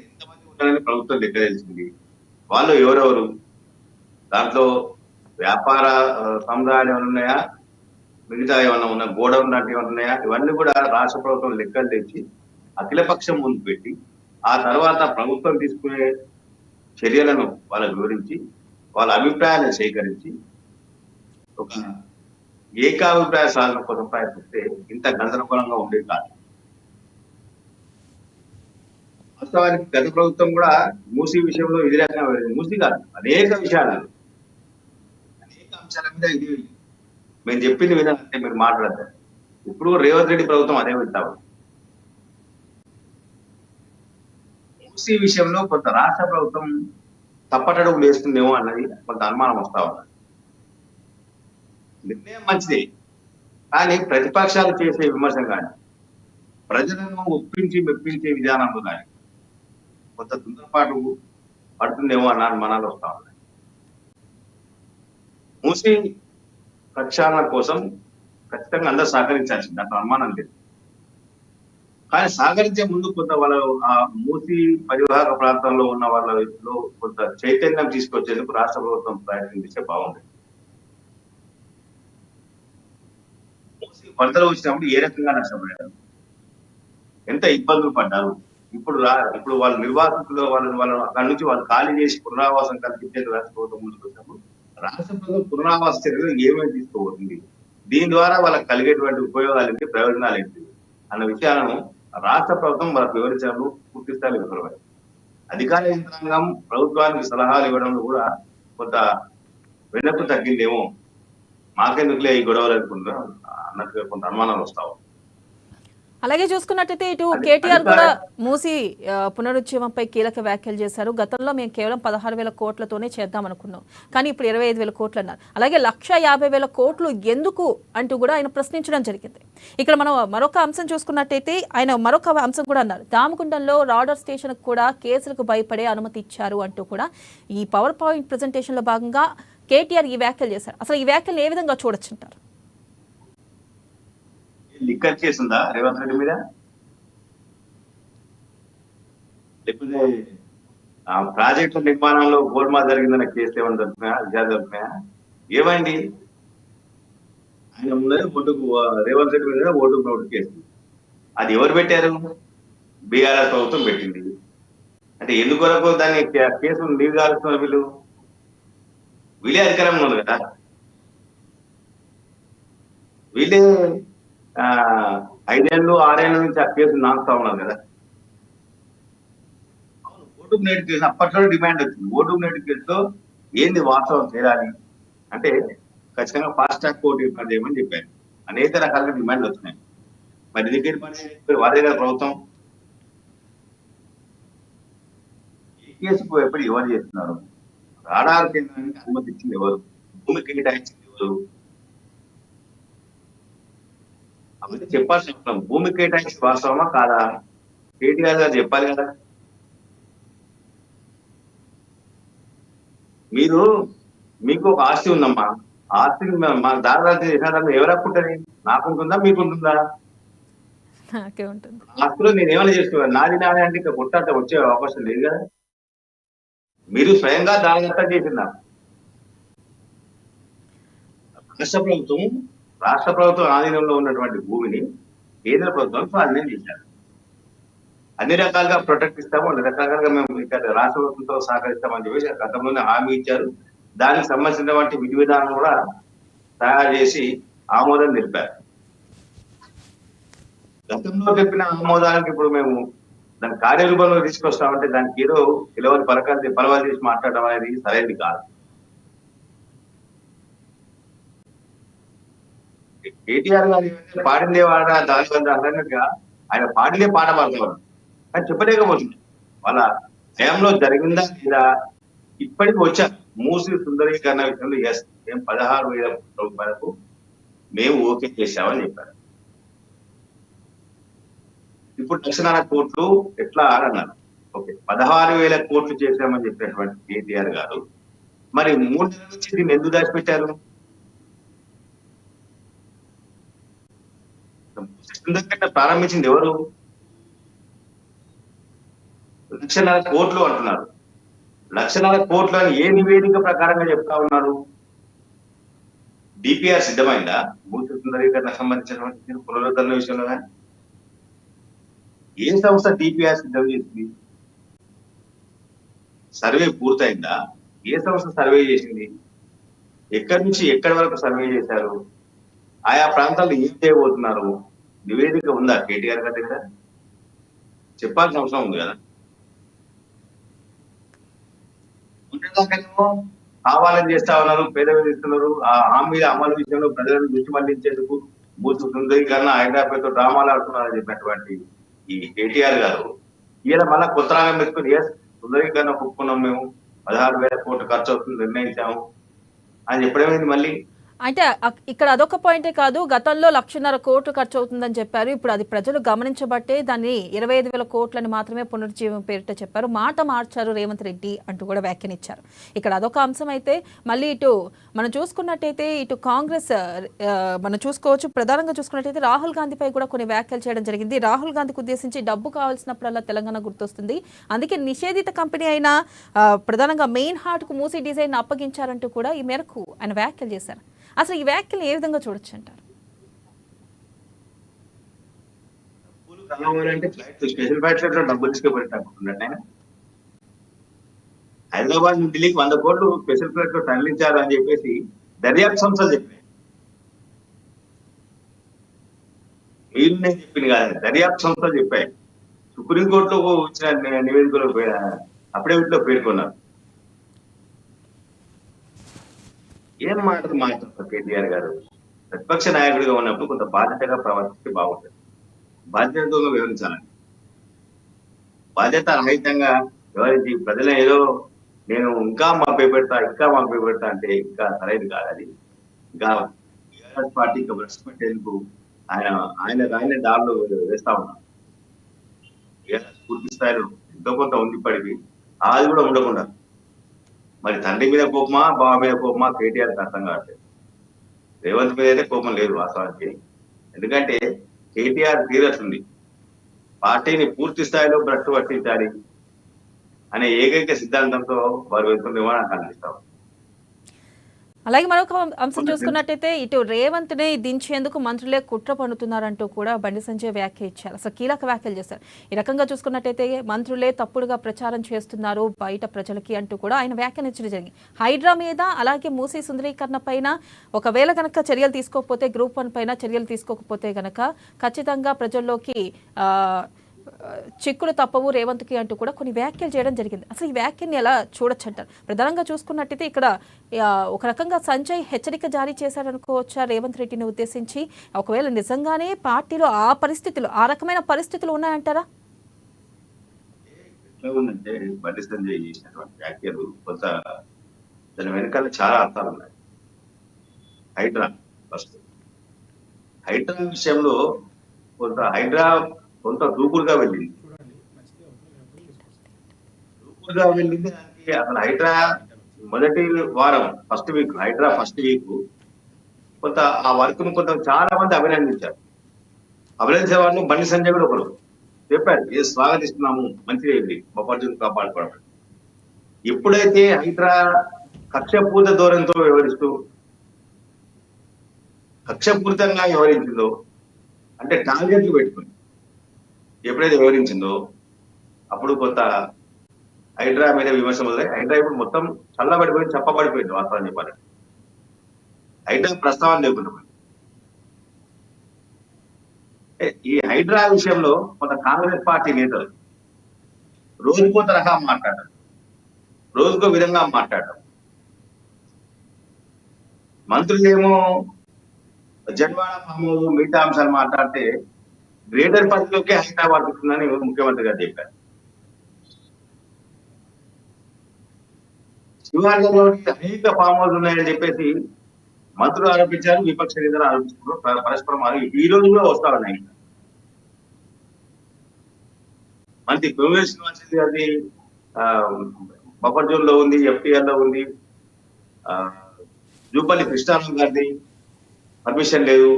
ఎంతమంది ఉంటారని ప్రభుత్వం లెక్క తెలిసింది, వాళ్ళు ఎవరెవరు, దాంట్లో వ్యాపార సముదాయాలు ఏమైనా ఉన్నాయా, మిగతా ఏమన్నా ఉన్నా, గోడౌన్ లాంటివి ఏమైనా ఉన్నాయా, ఇవన్నీ కూడా రాష్ట్ర ప్రభుత్వం లెక్కలు తెచ్చి అఖిలపక్షం ముందు పెట్టి ఆ తర్వాత ప్రభుత్వం తీసుకునే చర్యలను వాళ్ళకు వివరించి వాళ్ళ అభిప్రాయాలను సేకరించి ఒక ఏకాభిప్రాయ సాధన కోసం ప్రయత్నిస్తే ఇంత గందరగోళంగా ఉండేది కాదు. వాస్తవానికి గత ప్రభుత్వం కూడా మూసీ విషయంలో ఇది రకంగా మూసీ కాదు, అనేక విషయాలు అనేక అంశాల మీద ఇది మేము చెప్పింది విధానంటే మీరు మాట్లాడతారు. ఇప్పుడు రేవంత్ రెడ్డి ప్రభుత్వం అదే వెళ్తాము. మూసీ విషయంలో కొంత రాష్ట్ర ప్రభుత్వం తప్పటడుగులు వేస్తుందేమో అన్నది కొంత అనుమానం వస్తా ఉన్నది. నిర్ణయం మంచిదే, కానీ ప్రతిపక్షాలు చేసే విమర్శ కానీ ప్రజలను ఒప్పించి మెప్పించే విధానంలో కానీ కొంత తొందరపాటు పడుతుందేమో అన్న అనుమానాలు వస్తా ఉన్నాయి. మూసీ ప్రక్షాళన కోసం ఖచ్చితంగా అందరూ సహకరించాల్సింది, దాంట్లో అనుమానం లేదు. కానీ సహకరించే ముందు కొంత వాళ్ళ ఆ మూసీ పరివాహక ప్రాంతంలో ఉన్న వాళ్ళలో కొంత చైతన్యం తీసుకొచ్చేందుకు రాష్ట్ర ప్రభుత్వం ప్రయత్నం చేస్తే బాగుంటుంది. మూసీ వరదలు వచ్చినప్పుడు ఏ రకంగా నష్టపోయారు, ఎంత ఇబ్బందులు పడ్డారు, ఇప్పుడు వాళ్ళ నిర్వాసితులు వాళ్ళు అక్కడి నుంచి వాళ్ళు ఖాళీ చేసి పునరావాసం కల్పించేది రాష్ట్ర ప్రభుత్వం ముందుకు వచ్చినప్పుడు రాష్ట్ర ప్రభుత్వం పునరావాస చర్యలు ఏమేమి తీసుకోబోతుంది, దీని ద్వారా వాళ్ళకి కలిగేటువంటి ఉపయోగాలు ఏంటి, ప్రయోజనాలు ఏంటి అన్న విషయాలను రాష్ట్ర ప్రభుత్వం వాళ్ళకు వివరించడంలో పూర్తి స్థాయిలో విఫలమైంది. అధికార యంత్రాంగం ప్రభుత్వానికి సలహాలు ఇవ్వడంలో కూడా కొంత వెనక్కు తగ్గిందేమో, మాకెందుకులే ఈ గొడవలు అనుకుంటున్నా అన్నట్టుగా కొంత అనుమానాలు వస్తావు. అలాగే చూసుకున్నట్టయితే ఇటు కేటీఆర్ కూడా మూసీ పునరుజ్జీవంపై కీలక వ్యాఖ్యలు చేశారు. గతంలో మేము కేవలం 16,000 కోట్లతోనే చేద్దాం అనుకున్నాం, కానీ ఇప్పుడు 25,000 కోట్లు అన్నారు. అలాగే 150,000 కోట్లు ఎందుకు అంటూ కూడా ఆయన ప్రశ్నించడం జరిగింది. ఇక్కడ మనం మరొక అంశం చూసుకున్నట్టయితే ఆయన మరొక అంశం కూడా అన్నారు, దామగుండంలో రాడర్ స్టేషన్ కూడా కేసులకు భయపడే అనుమతి ఇచ్చారు అంటూ కూడా ఈ పవర్ పాయింట్ ప్రెజెంటేషన్ లో భాగంగా కేటీఆర్ ఈ వ్యాఖ్యలు చేశారు. అసలు ఈ వ్యాఖ్యలు ఏ విధంగా చూడొచ్చుంటారు? లిక్కర్ కేసు ఉందా రేవంత్ రెడ్డి మీద, లేకపోతే ఆ ప్రాజెక్టుల నిర్మాణంలో గోల్మాల్ జరిగిందన్న కేసు ఏమైనా దొరుకుతున్నాయా, విజయాలు దొరుకుతున్నాయా, ఏమైంది? ఆయన ముందరే ఓటుకు రేవంత్ రెడ్డి మీద ఓటుకు నోటు కేసు, అది ఎవరు పెట్టారు? బీఆర్ఎస్ ప్రభుత్వం పెట్టింది. అంటే ఎందుకొరకు దాన్ని కేసు నీరు కాలుస్తున్నారు వీళ్ళే అధికారంలో ఉంది కదా, వీళ్ళే 5 ఏళ్ళు 6 ఏళ్ళ నుంచి ఆ కేసు నాకుతా ఉన్నారు కదా. ఓటుకు నేటి కేసు అప్పట్లో డిమాండ్ వచ్చింది, ఓటుకు నేటి కేసులో ఏంది వాస్తవం చేయాలి అంటే ఖచ్చితంగా ఫాస్ట్ ట్రాక్ కోర్టు పని చేయమని చెప్పారు. అనేక రకాలుగా డిమాండ్లు వచ్చినాయి. మరి దగ్గర పని వారే కదా ప్రభుత్వం. ఈ కేసుకు ఎప్పుడు ఎవరు చేస్తున్నారు, రాడార్ కేంద్రానికి అనుమతి ఇచ్చింది ఎవరు, భూమి కేటాయించింది ఎవరు, అవన్నీ చెప్పాల్సిన అవసరం. భూమి కేటాయించి వాస్తవమా కాదా కేటీఆర్ గారు చెప్పాలి కదా. మీకు ఒక ఆస్తి ఉందమ్మా, ఆస్తిని మా దాదాపు చేసిన ఎవరప్పుంటది, నాకుంటుందా మీకుంటుందా? నాకే ఉంటుంది. ఆస్తులో నేను ఏమైనా చేసుకోవాలి, నాది నాది అంటే ఇంకా కొట్టాట వచ్చే అవకాశం లేదు కదా. మీరు స్వయంగా దానదత్తం చేసిందా రాష్ట్ర ప్రభుత్వం, రాష్ట్ర ప్రభుత్వం ఆధీనంలో ఉన్నటువంటి భూమిని కేంద్ర ప్రభుత్వం స్వాధీనం చేశారు. అన్ని రకాలుగా ప్రొటెక్ట్ ఇస్తాము, అన్ని రకాలుగా మేము ఇక్కడ రాష్ట్ర ప్రభుత్వంతో సహకరిస్తామని చెప్పేసి గతంలోనే హామీ ఇచ్చారు. దానికి సంబంధించినటువంటి విధి విధానం కూడా తయారు చేసి ఆమోదం తెలిపారు. గతంలో చెప్పిన ఆమోదానికి ఇప్పుడు మేము దాని కార్యరూపంలో తీసుకొస్తామంటే దానికి ఏదో పిలవని పలవాలు చేసి మాట్లాడడం అనేది సరైనది కాదు. కేటీఆర్ గారు పాడిందే వాడ దాని అన్నట్టుగా ఆయన పాడిందే పాట పాడుతున్నారు కానీ చెప్పలేకపోతుంది. వాళ్ళ హయాంలో జరిగిందా లేదా ఇప్పటికి వచ్చారు. మూసి సుందరీకరణ విషయంలో మేము 16,000 కోట్ల రూపాయలకు మేము ఓకే చేశామని చెప్పారు. ఇప్పుడు 1,04,000 కోట్లు ఎట్లా అన్నారు. ఓకే, 16,000 కోట్లు చేశామని చెప్పినటువంటి కేటీఆర్ గారు మరి 3 నెలల నుంచి దీన్ని ఎందుకు దాచిపెట్టారు? ప్రారంభించింది ఎవరు? 1,04,000 కోట్లు అంటున్నారు. 1,04,000 కోట్లు అని ఏ నివేదిక ప్రకారంగా చెప్తా ఉన్నారు? డిపిఆర్ సిద్ధమైందా? భూమి సుందరీకరణ సంబంధించినటువంటి పునరుద్ధరణ విషయంలో కానీ ఏ సంస్థ డిపిఆర్ సిద్ధం చేసింది? సర్వే పూర్తయిందా? ఏ సంస్థ సర్వే చేసింది? ఎక్కడి నుంచి ఎక్కడి వరకు సర్వే చేశారు? ఆయా ప్రాంతాల్లో ఏం చేయబోతున్నారు? నివేదిక ఉందా కేటీఆర్ గారి దగ్గర? చెప్పాల్సిన అవసరం ఉంది కదా. ఉండేదాకేమో కావాలని చేస్తా ఉన్నారు, పేదలు ఇస్తున్నారు. ఆ హామీల అమలు విషయంలో ప్రజలను దృష్టి మళ్లించేందుకు భూమి సుందరీకరణ హైదరాబాద్ డ్రామాలు ఆడుతున్నారని చెప్పినటువంటి ఈ కేటీఆర్ గారు ఈయన మళ్ళా కొత్త రంగం పెట్టుకుని సుందరీకరణ ఒప్పుకున్నాం, మేము 16,000 కోట్లు ఖర్చు అవుతుంది నిర్ణయించాము అని చెప్పడమేంది మళ్ళీ? అంటే ఇక్కడ అదొక పాయింటే కాదు, గతంలో 1,05,000 కోట్లు ఖర్చు అవుతుందని చెప్పారు. ఇప్పుడు అది ప్రజలు గమనించబట్టే దాన్ని 25,000 కోట్లని మాత్రమే పునరుజ్జీవం పేరిట చెప్పారు. మాట మార్చారు రేవంత్ రెడ్డి అంటూ కూడా వ్యాఖ్యానించారు. ఇక్కడ అదొక అంశం అయితే మళ్ళీ ఇటు మనం చూసుకున్నట్టయితే ఇటు కాంగ్రెస్ మనం చూసుకోవచ్చు. ప్రధానంగా చూసుకున్నట్టయితే రాహుల్ గాంధీపై కూడా కొన్ని వ్యాఖ్యలు చేయడం జరిగింది. రాహుల్ గాంధీకి ఉద్దేశించి డబ్బు కావాల్సినప్పుడల్లా తెలంగాణ గుర్తొస్తుంది, అందుకే నిషేధిత కంపెనీ అయిన ప్రధానంగా మెయిన్ హార్ట్కు మూసీ డిజైన్ అప్పగించారంటూ కూడా ఈ మేరకు ఆయన వ్యాఖ్యలు చేశారు. అసలు ఈ వ్యాఖ్యలు ఏ విధంగా చూడొచ్చు అంటారు? స్పెషల్ ఫ్లైట్ డబ్బులు తీసుకుపోయినట్టున్నాడు. హైదరాబాద్ నుంచి ఢిల్లీకి 100 కోట్లు స్పెషల్ ఫ్లైట్ లో తరలించారు అని చెప్పేసి దర్యాప్తు సంస్థలు చెప్పాయి. మీరు నేను చెప్పింది కాదు, దర్యాప్తు సంస్థలు చెప్పాయి. సుప్రీంకోర్టులో వచ్చిన నివేదికలో అప్పుడే వీటిలో పేర్కొన్నారు. ఏం మాట్లాడుతున్నారు కేటీఆర్ గారు? ప్రతిపక్ష నాయకుడిగా ఉన్నప్పుడు కొంత బాధ్యతగా ప్రవర్తిస్తే బాగుంటుంది, బాధ్యతతో వివరించాలని. బాధ్యత రహితంగా వివరించి ప్రజలు ఏదో నేను ఇంకా మాపే పెడతా అంటే ఇంకా సరైనది కాదు. అది ఇంకా టీఆర్ఎస్ పార్టీ ఇంకా భ్రష్టు పెట్టేందుకు ఆయన దారిలో వేస్తా ఉన్నారు. టీఆర్ఎస్ పూర్తి స్థాయిలో ఎంతో కొంత ఉంది ఇప్పటికి, అది కూడా ఉండకుండా మరి తండ్రి మీద కోపమా బావ మీద కోపమా కేటీఆర్కి అర్థం కావట్లేదు. రేవంత్ మీద అయితే కోపం లేదు వాస్తవానికి. ఎందుకంటే కేటీఆర్ తీరట్లుంది, పార్టీని పూర్తి స్థాయిలో భ్రష్టు పట్టించాలి అనే ఏకైక సిద్ధాంతంతో వారు వెళ్తుందేమో నాకు అనిపిస్తాం. అలాగే మరొక అంశం చూసుకున్నట్టయితే ఇటు రేవంత్ ని దించేందుకు మంత్రులే కుట్ర పన్నుతున్నారంటూ కూడా బండి సంజయ్ వ్యాఖ్య ఇచ్చారు. అసలు కీలక వ్యాఖ్యలు చేశారు. ఈ రకంగా చూసుకున్నట్టయితే మంత్రులే తప్పుడుగా ప్రచారం చేస్తున్నారు బయట ప్రజలకి అంటూ కూడా ఆయన వ్యాఖ్యానించడం జరిగింది. హైడ్రా మీద అలాగే మూసీ సుందరీకరణ పైన ఒకవేళ గనక చర్యలు తీసుకోకపోతే, గ్రూప్ 1 పైన చర్యలు తీసుకోకపోతే గనక ఖచ్చితంగా ప్రజల్లోకి చిక్కులు తప్పవు రేవంత్కి అంటూ కూడా కొన్ని వ్యాఖ్యలు చేయడం జరిగింది. అసలు ఈ వ్యాఖ్యని ఎలా చూడొచ్చు అంటారు? ప్రధానంగా చూసుకున్నట్టయితే ఇక్కడ ఒక రకంగా సంజయ్ హెచ్చరిక జారీ చేశారనుకోవచ్చా రేవంత్ రెడ్డిని ఉద్దేశించి? ఒకవేళ నిజంగానే పార్టీలో ఆ రకమైన పరిస్థితులు ఉన్నాయంటారా? బండి సంజయ్ చేసినటువంటి వ్యాఖ్యలు కొంత దాని వెనకాల చాలా అర్థాలు ఉన్నాయి. హైడ్రా విషయంలో కొంత దూకుడుగా వెళ్ళింది. దానికి అసలు హైడ్రా మొదటి వారం ఫస్ట్ వీక్ కొంత ఆ వర్క్ ను కొంత చాలా మంది అభినందించారు. అభినందించే వాళ్ళు బండి సంజయ్ కూడా ఒకరు చెప్పారు, ఏ స్వాగతిస్తున్నాము, మంచిగా ఇది బొప్పర్జును కాపాడుకోవడం. ఎప్పుడైతే హైడ్రా కక్షపూరిత ధోరణితో వ్యవహరిస్తూ కక్షపూరితంగా వ్యవహరించిందో, అంటే టార్గెట్లు పెట్టుకుని ఎప్పుడైతే వ్యవహరించిందో అప్పుడు కొంత హైడ్రా మీద విమర్శ మొదలై హైడ్రా ఇప్పుడు మొత్తం చల్లబడిపోయింది, చెప్పబడిపోయింది. వాస్తవం చెప్పాలంటే హైడ్రా ప్రస్తావన లేకుండా ఈ హైడ్రా విషయంలో కొంత కాంగ్రెస్ పార్టీ నేతలు రోజుకో తరహా మాట్లాడారు, రోజుకో విధంగా మాట్లాడారు. మంత్రులేమో జన్వాడ పామోదు మిగతా అంశాలు మాట్లాడితే గ్రేటర్ పరిధిలోకి హైదరాబాద్ వస్తుందని ముఖ్యమంత్రి గారు చెప్పారు. శివార్లలో అనేక ఫామ్ హౌస్ ఉన్నాయని చెప్పేసి మంత్రులు ఆరోపించారు, విపక్ష నేతలు ఆరోపిస్తున్నారు. పరస్పరం ఈ రోజు కూడా వస్తా ఉన్నాయి. మంత్రి కొవ్వేరు శ్రీనివాసరెడ్డి గారిది బఫర్ జోన్ లో ఉంది, ఎఫ్టీఆర్ లో ఉంది. జూపల్లి కృష్ణారావు గారిది పర్మిషన్ లేదు,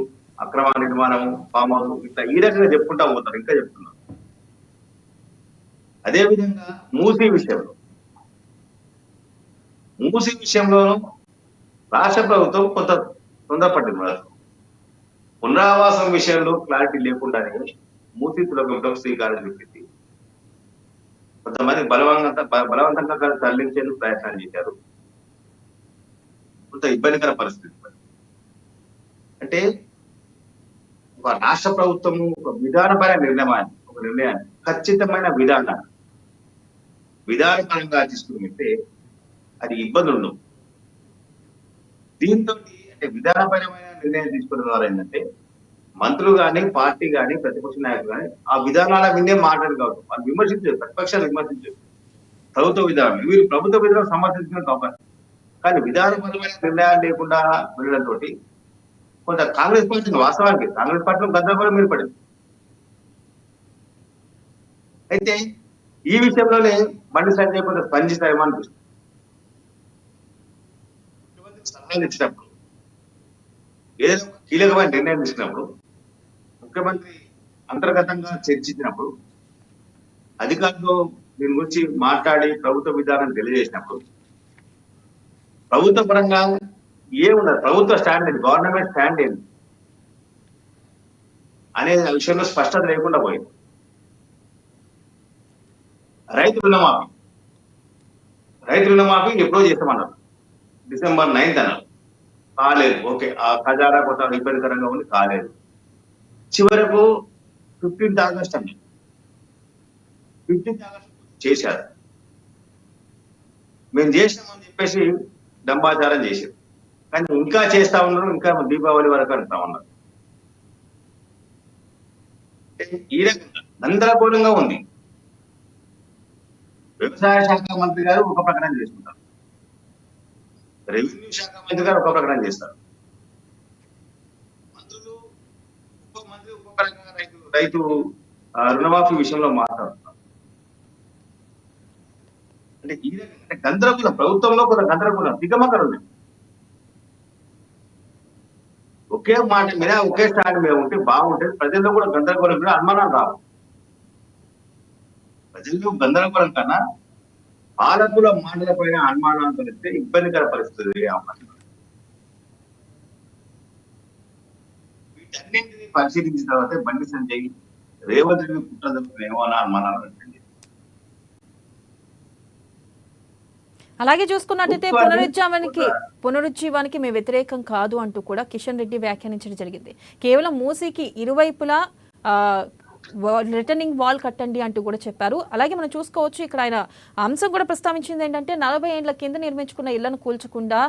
అక్రమ నిర్మాణం, ఫామ్ హౌస్, ఇట్లా ఈ రకంగా చెప్పుకుంటా పోతారు. ఇంకా చెప్తున్నారు. అదేవిధంగా మూసీ విషయంలో రాష్ట్ర ప్రభుత్వం కొంత తొందరపడింది. మనకు పునరావాసం విషయంలో క్లారిటీ లేకుండానే మూసీ తులగంలో శ్రీకారం చుట్టింది. కొంతమంది బలవంతంగా తరలించేందుకు ప్రయత్నాలు చేశారు. కొంత ఇబ్బందికర పరిస్థితి. అంటే ఒక రాష్ట్ర ప్రభుత్వము ఒక విధానపరమైన నిర్ణయాన్ని ఖచ్చితమైన విధానపరంగా తీసుకుంటే అది ఇబ్బందులు ఉండవు. దీంతో అంటే విధానపరమైన నిర్ణయం తీసుకున్న ద్వారా ఏంటంటే మంత్రులు కానీ, పార్టీ కానీ, ప్రతిపక్ష నాయకులు కానీ ఆ విధానాల మీదే మాట్లాడు కావచ్చు. వాళ్ళు విమర్శించారు, ప్రతిపక్షాలు విమర్శించారు ప్రభుత్వ విధానం. వీరు ప్రభుత్వ విధానం సమర్థించిన అవకాశం. కానీ విధానపరమైన నిర్ణయాలు లేకుండా వెళ్ళడంతో కొంత కాంగ్రెస్ పార్టీ, వాస్తవానికి కాంగ్రెస్ పార్టీలో గందరగోళం ఏర్పడింది. అయితే ఈ విషయంలోనే బండి సంజయ్ కొంత స్పందిస్తారేమో అనిపిస్తుంది. ముఖ్యమంత్రి సలహాలు ఇచ్చినప్పుడు, ఏదైనా కీలకమైన నిర్ణయం తీసుకున్నప్పుడు, ముఖ్యమంత్రి అంతర్గతంగా చర్చించినప్పుడు, అధికారులు దీని గురించి మాట్లాడి ప్రభుత్వ విధానం తెలియజేసినప్పుడు ప్రభుత్వ పరంగా ఏమున్నది, ప్రభుత్వ స్టాండ్ ఏంటి, గవర్నమెంట్ స్టాండ్ ఏంటి అనే విషయంలో స్పష్టత లేకుండా పోయింది. రైతు రుణమాఫీ ఎప్పుడో చేస్తామన్నారు, December 9th అన్నారు. కాలేదు. ఓకే, ఆ ఖజానా కొంత ఇబ్బందికరంగా ఉంది, కాలేదు. చివరకు 15th August అండి, 15th August చేశారు. మేము చేసినామని చెప్పేసి డంబాచారం చేశారు. కానీ ఇంకా చేస్తా ఉన్నారు, ఇంకా దీపావళి వరకు అంటా ఉన్నారు. ఈ రకంగా గందరగోళంగా ఉంది. వ్యవసాయ శాఖ మంత్రి గారు ఒక ప్రకటన చేసుకుంటారు, రెవెన్యూ శాఖ మంత్రి గారు ఒక ప్రకటన చేస్తారు, మంత్రులు ఉప మంత్రి ఒక్కొక్క రకంగా రైతు రుణమాఫీ విషయంలో మాట్లాడుతున్నారు. అంటే ఈ రకంగా గందరగోళం, ప్రభుత్వంలో కొంత గందరగోళం, దిగమగలు ఉంది. ఒకే మాట మీద, ఒకే స్టాండ్ మీద ఉంటే బాగుంటుంది. ప్రజల్లో కూడా గందరగోళం మీద అనుమానాలు రావు. ప్రజల్లో గందరగోళం కన్నా పాలకుల మాటల పైన అనుమానాలు కలిగితే ఇబ్బందికర పరిస్థితులు వీటన్నింటినీ పరిశీలించిన తర్వాత బండి సంజయ్ రేవంత్ రెడ్డి కుట్రదలుపునేమో అని అనుమానాలు వచ్చింది. అలాగే చూసుకున్నట్టయితే పునరుజ్జీవానికి మేము వ్యతిరేకం కాదు అంటూ కూడా కిషన్ రెడ్డి వ్యాఖ్యానించడం జరిగింది. కేవలం మూసీకి ఇరువైపులా రిటర్నింగ్ వాల్ కట్టండి అంటూ కూడా చెప్పారు. అలాగే మనం చూసుకోవచ్చు, ఇక్కడ ఆయన అంశం కూడా ప్రస్తావించింది ఏంటంటే 40 ఏళ్ల కింద నిర్మించుకున్న ఇళ్లను కూల్చకుండా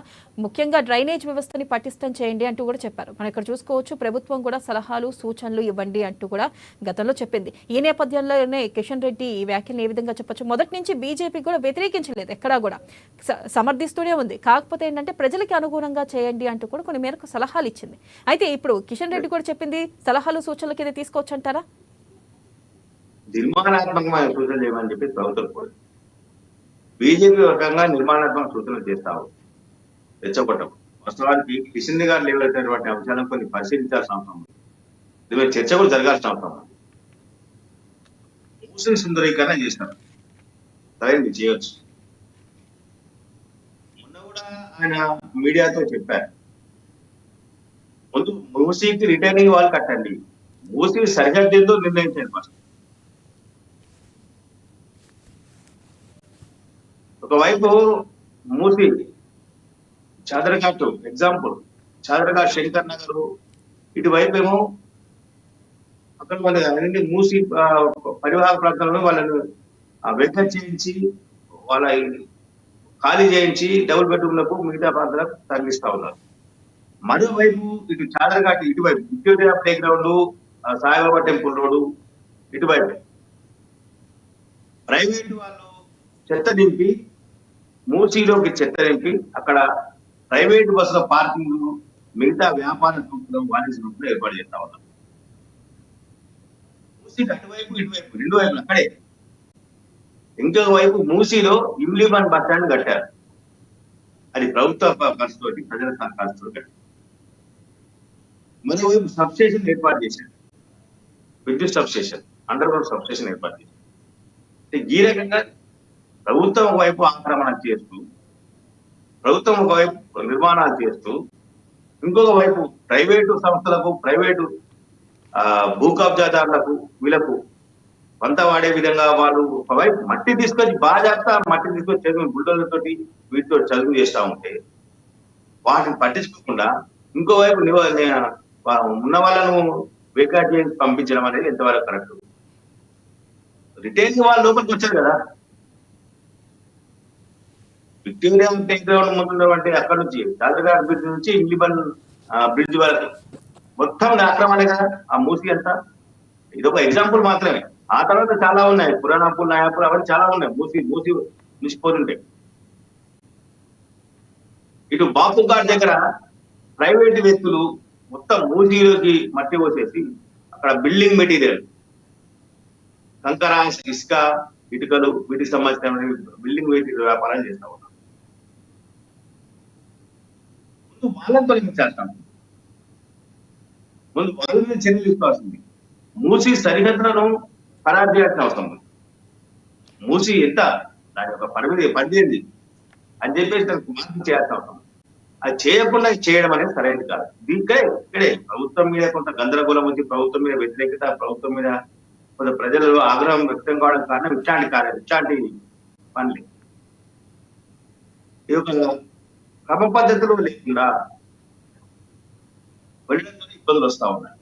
ముఖ్యంగా డ్రైనేజ్ వ్యవస్థని పటిష్టం చేయండి అంటూ కూడా చెప్పారు. మనం ఇక్కడ చూసుకోవచ్చు, ప్రభుత్వం కూడా సలహాలు సూచనలు ఇవ్వండి అంటూ కూడా గతంలో చెప్పింది. ఈ నేపథ్యంలోనే కిషన్ రెడ్డి ఈ వ్యాఖ్యలు ఏ విధంగా చెప్పొచ్చు, మొదటి నుంచి బీజేపీ కూడా వ్యతిరేకించలేదు, ఎక్కడా కూడా సమర్థిస్తూనే ఉంది. కాకపోతే ఏంటంటే ప్రజలకి అనుగుణంగా చేయండి అంటూ కూడా కొన్ని మేరకు సలహాలు ఇచ్చింది. అయితే ఇప్పుడు కిషన్ రెడ్డి కూడా చెప్పింది సలహాలు సూచనల కింద తీసుకోవచ్చు అంటారా? నిర్మాణాత్మకమైన సూచనలు చేయమని చెప్పి ప్రభుత్వం కూడా బీజేపీ రకంగా నిర్మాణాత్మక సూచనలు చేస్తావు రెచ్చగొట్టం. వాస్తవానికి కిషన్ గారు లేవనెత్తినటువంటి అంశాలను కొన్ని పరిశీలించాల్సిన అవసరం ఉంది. దీని మీద చర్చ కూడా జరగాల్సిన అవసరం ఉంది. మూసీ సుందరీకరణ చేసినారు, సరైనది చేయొచ్చు. మొన్న కూడా ఆయన మీడియాతో చెప్పారు, ముందు మూసీకి రిటర్నింగ్ వాళ్ళు కట్టండి, మూసీ సరిహద్దు ఏందో నిర్ణయించండి ఫస్ట్. ఒకవైపు మూసీ చాదరఘాట్ ఎగ్జాంపుల్, చాదరఘాట్ శంకర్ నగర్, ఇటువైపు ఏమో అక్కడ వాళ్ళ అన్ని మూసి పరివాహక ప్రాంతాలను వాళ్ళని వెకేట్ చేయించి వాళ్ళ ఖాళీ చేయించి డబుల్ బెడ్రూమ్లకు మిగతా ప్రాంతాలకు తరలిస్తా ఉన్నారు. మరోవైపు ఇటు చాదరఘాట్ ఇటువైపు Victoria play ground, Saibaba temple road ఇటువైపు ప్రైవేట్ వాళ్ళు చెత్త దింపి మూసీలోకి చెత్త నింపి అక్కడ ప్రైవేట్ బస్సుల పార్కింగ్, మిగతా వ్యాపార సంస్థలు, వాణిజ్య సంస్థలు ఏర్పాటు చేస్తా ఉన్నారు. మూసీకి అటువైపు ఇటువైపు రెండు వైపులు అక్కడే. ఇంకొక వైపు మూసీలో ఇమ్లీబన్ బస్ స్టాండ్ కట్టారు, అది ప్రభుత్వ ఖర్చుతోటి, ప్రజల ఖర్చుతో కట్టారు. మరోవైపు సబ్ స్టేషన్ ఏర్పాటు చేశారు, విద్యుత్ sub station, under ground sub station ఏర్పాటు చేశారు. ఈ రకంగా ప్రభుత్వం ఒకవైపు ఆక్రమణ చేస్తూ, ప్రభుత్వం ఒకవైపు నిర్మాణాలు చేస్తూ, ఇంకొక వైపు ప్రైవేటు సంస్థలకు, ప్రైవేటు భూ కబ్జాదారులకు, వీళ్ళకు వంత వాడే విధంగా వాళ్ళు ఒకవైపు మట్టి తీసుకొచ్చి బాజాప్తా మట్టి తీసుకొచ్చి చదువు బుల్డోజర్ తోటి వీటితో చదువు చేస్తా ఉంటే వాటిని పట్టించుకోకుండా ఇంకోవైపు ఉన్న వాళ్ళను వేకాట్ చేసి పంపించడం అనేది ఎంతవరకు కరెక్ట్? రిటైనింగ్ వాళ్ళు లోపలికి వచ్చారు కదా, విక్టోరియా ప్లే గ్రౌండ్ ముందు అంటే అక్కడ నుంచి చాదరఘాట్ బ్రిడ్జ్ నుంచి ఇమ్లీబన్ బ్రిడ్జ్ వరకు మొత్తం ఆక్రమణ కదా ఆ మూసీ అంతా. ఇది ఒక ఎగ్జాంపుల్ మాత్రమే. ఆ తర్వాత చాలా ఉన్నాయి, పురాణాపూర్, నాయాపూర్, అవన్నీ చాలా ఉన్నాయి. మూసీ మునిసిపోతుంటాయి. ఇటు బాపు ఘాట్ దగ్గర ప్రైవేట్ వ్యక్తులు మొత్తం మూసీలోకి మట్టి పోసేసి అక్కడ బిల్డింగ్ మెటీరియల్, కంకర, ఇసుక, ఇటుకలు, వీటికి సంబంధించిన బిల్డింగ్ మెటీరియల్ వ్యాపారాలు చేస్తా ఉన్నారు. ముందు వాళ్ళని తొలగించాల్సిన, ముందు వాళ్ళ మీద చర్యలు తీసుకోవాల్సింది. మూసీ సరిహద్దులను ఖరారు చేయాల్సిన అవసరం ఉంది. మూసీ ఎంత దాని యొక్క పరిధి అని చెప్పేసి దానికి మార్పు చేయాల్సిన అవసరం. అది చేయకుండా చేయడం అనేది సరైనది కాదు. ఇక్కడే ప్రభుత్వం మీద కొంత గందరగోళం ఉంది, ప్రభుత్వం మీద వ్యతిరేకత, ప్రభుత్వం మీద కొంత ప్రజలలో ఆగ్రహం వ్యక్తం కావడం కారణం ఇట్లాంటి పనులు. ఈ యొక్క క్రమ పద్ధతిలో లేకుండా వెళ్ళడంతో ఇబ్బందులు వస్తా ఉన్నాయి.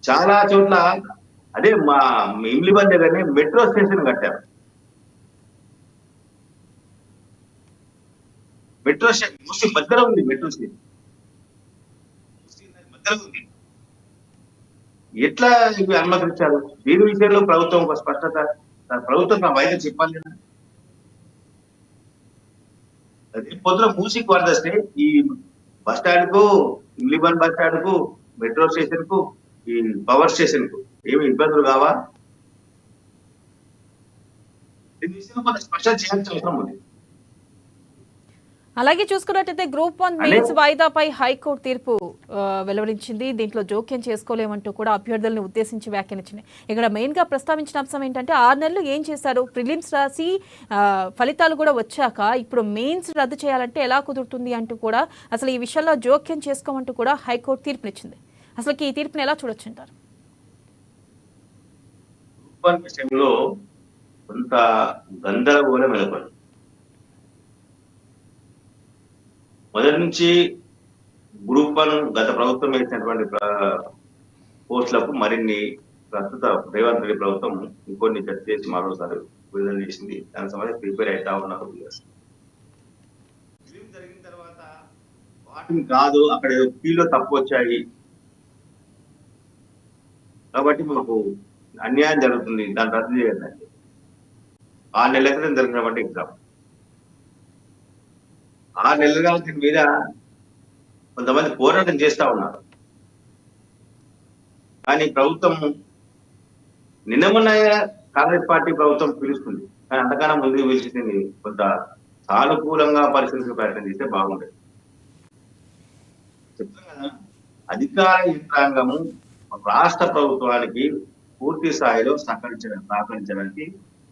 చాలా చోట్ల అదే మా ఇమ్లీబన్ దగ్గరనే మెట్రో స్టేషన్ కట్టారు. మెట్రో స్టేషన్ మూసీ మధ్యలో ఉంది, మెట్రో స్టేషన్ మధ్యలో ఉంది. ఎట్లా ఇవి అనుమతించారు? దీని విషయంలో ప్రభుత్వం ఒక స్పష్టత, ప్రభుత్వం నా వైద్యం చెప్పాలి కదా. అదే పొద్దున మూసీకి వరదస్తే ఈ బస్ స్టాండ్ కు, ఇమ్లీబన్ బస్ స్టాండ్ కు, మెట్రో స్టేషన్ కు, ఈ పవర్ స్టేషన్ కు ఏమి ఇబ్బందులు కావా? దీని విషయంలో కొంత స్పష్టత చేయాల్సిన అవసరం ఉంది. అలాగే చూసుకున్నట్టయితే గ్రూప్ 1 మెయిన్స్ వాయిదాపై హైకోర్టు తీర్పు వెలువరించింది. దీంట్లో జోక్యం చేసుకోలేమంటూ కూడా అభ్యర్థులను ఉద్దేశించి వ్యాఖ్యానించింది. ఇక్కడ మెయిన్ గా ప్రస్తావించిన అంశం ఏంటంటే 6 నెలలు ఏం చేశారు, ప్రిలిమ్స్ రాసి ఫలితాలు కూడా వచ్చాక ఇప్పుడు మెయిన్స్ రద్దు చేయాలంటే ఎలా కుదురుతుంది అంటూ కూడా అసలు ఈ విషయంలో జోక్యం చేసుకోమంటూ కూడా హైకోర్టు తీర్పునిచ్చింది. అసలు ఈ తీర్పుని ఎలా చూడొచ్చు అంటారు? విషయంలో కొంత గందరగోళం నెలకొంది. మొదటి నుంచి గ్రూప్ 1 గత ప్రభుత్వం వేసినటువంటి పోస్టులకు మరిన్ని ప్రస్తుత రేవంత్ రెడ్డి ప్రభుత్వం ఇంకొన్ని చర్చ చేసి మరోసారి విడుదల చేసింది. దాని సంబంధించి ప్రిపేర్ అవుతా ఉన్నారు. జరిగిన తర్వాత వాటిని కాదు, అక్కడ ఫీల్డ్లో తప్పు వచ్చాయి కాబట్టి మాకు అన్యాయం జరుగుతుంది, దాన్ని రద్దు చేయాలి. 6 నెలల క్రితం జరిగినటువంటి ఎగ్జామ్, 6 నెలలుగా దీని మీద కొంతమంది పోరాటం చేస్తా ఉన్నారు. కానీ ప్రభుత్వం నిన్న కాంగ్రెస్ పార్టీ ప్రభుత్వం పిలుస్తుంది, కానీ అంతకన్నా ముందుకు పిలిచింది కొంత సానుకూలంగా పరిశీలించే ప్రయత్నం చేస్తే బాగుండేది. చెప్తాం కదా, అధికార యంత్రాంగము రాష్ట్ర ప్రభుత్వానికి పూర్తి స్థాయిలో సహకరించడానికి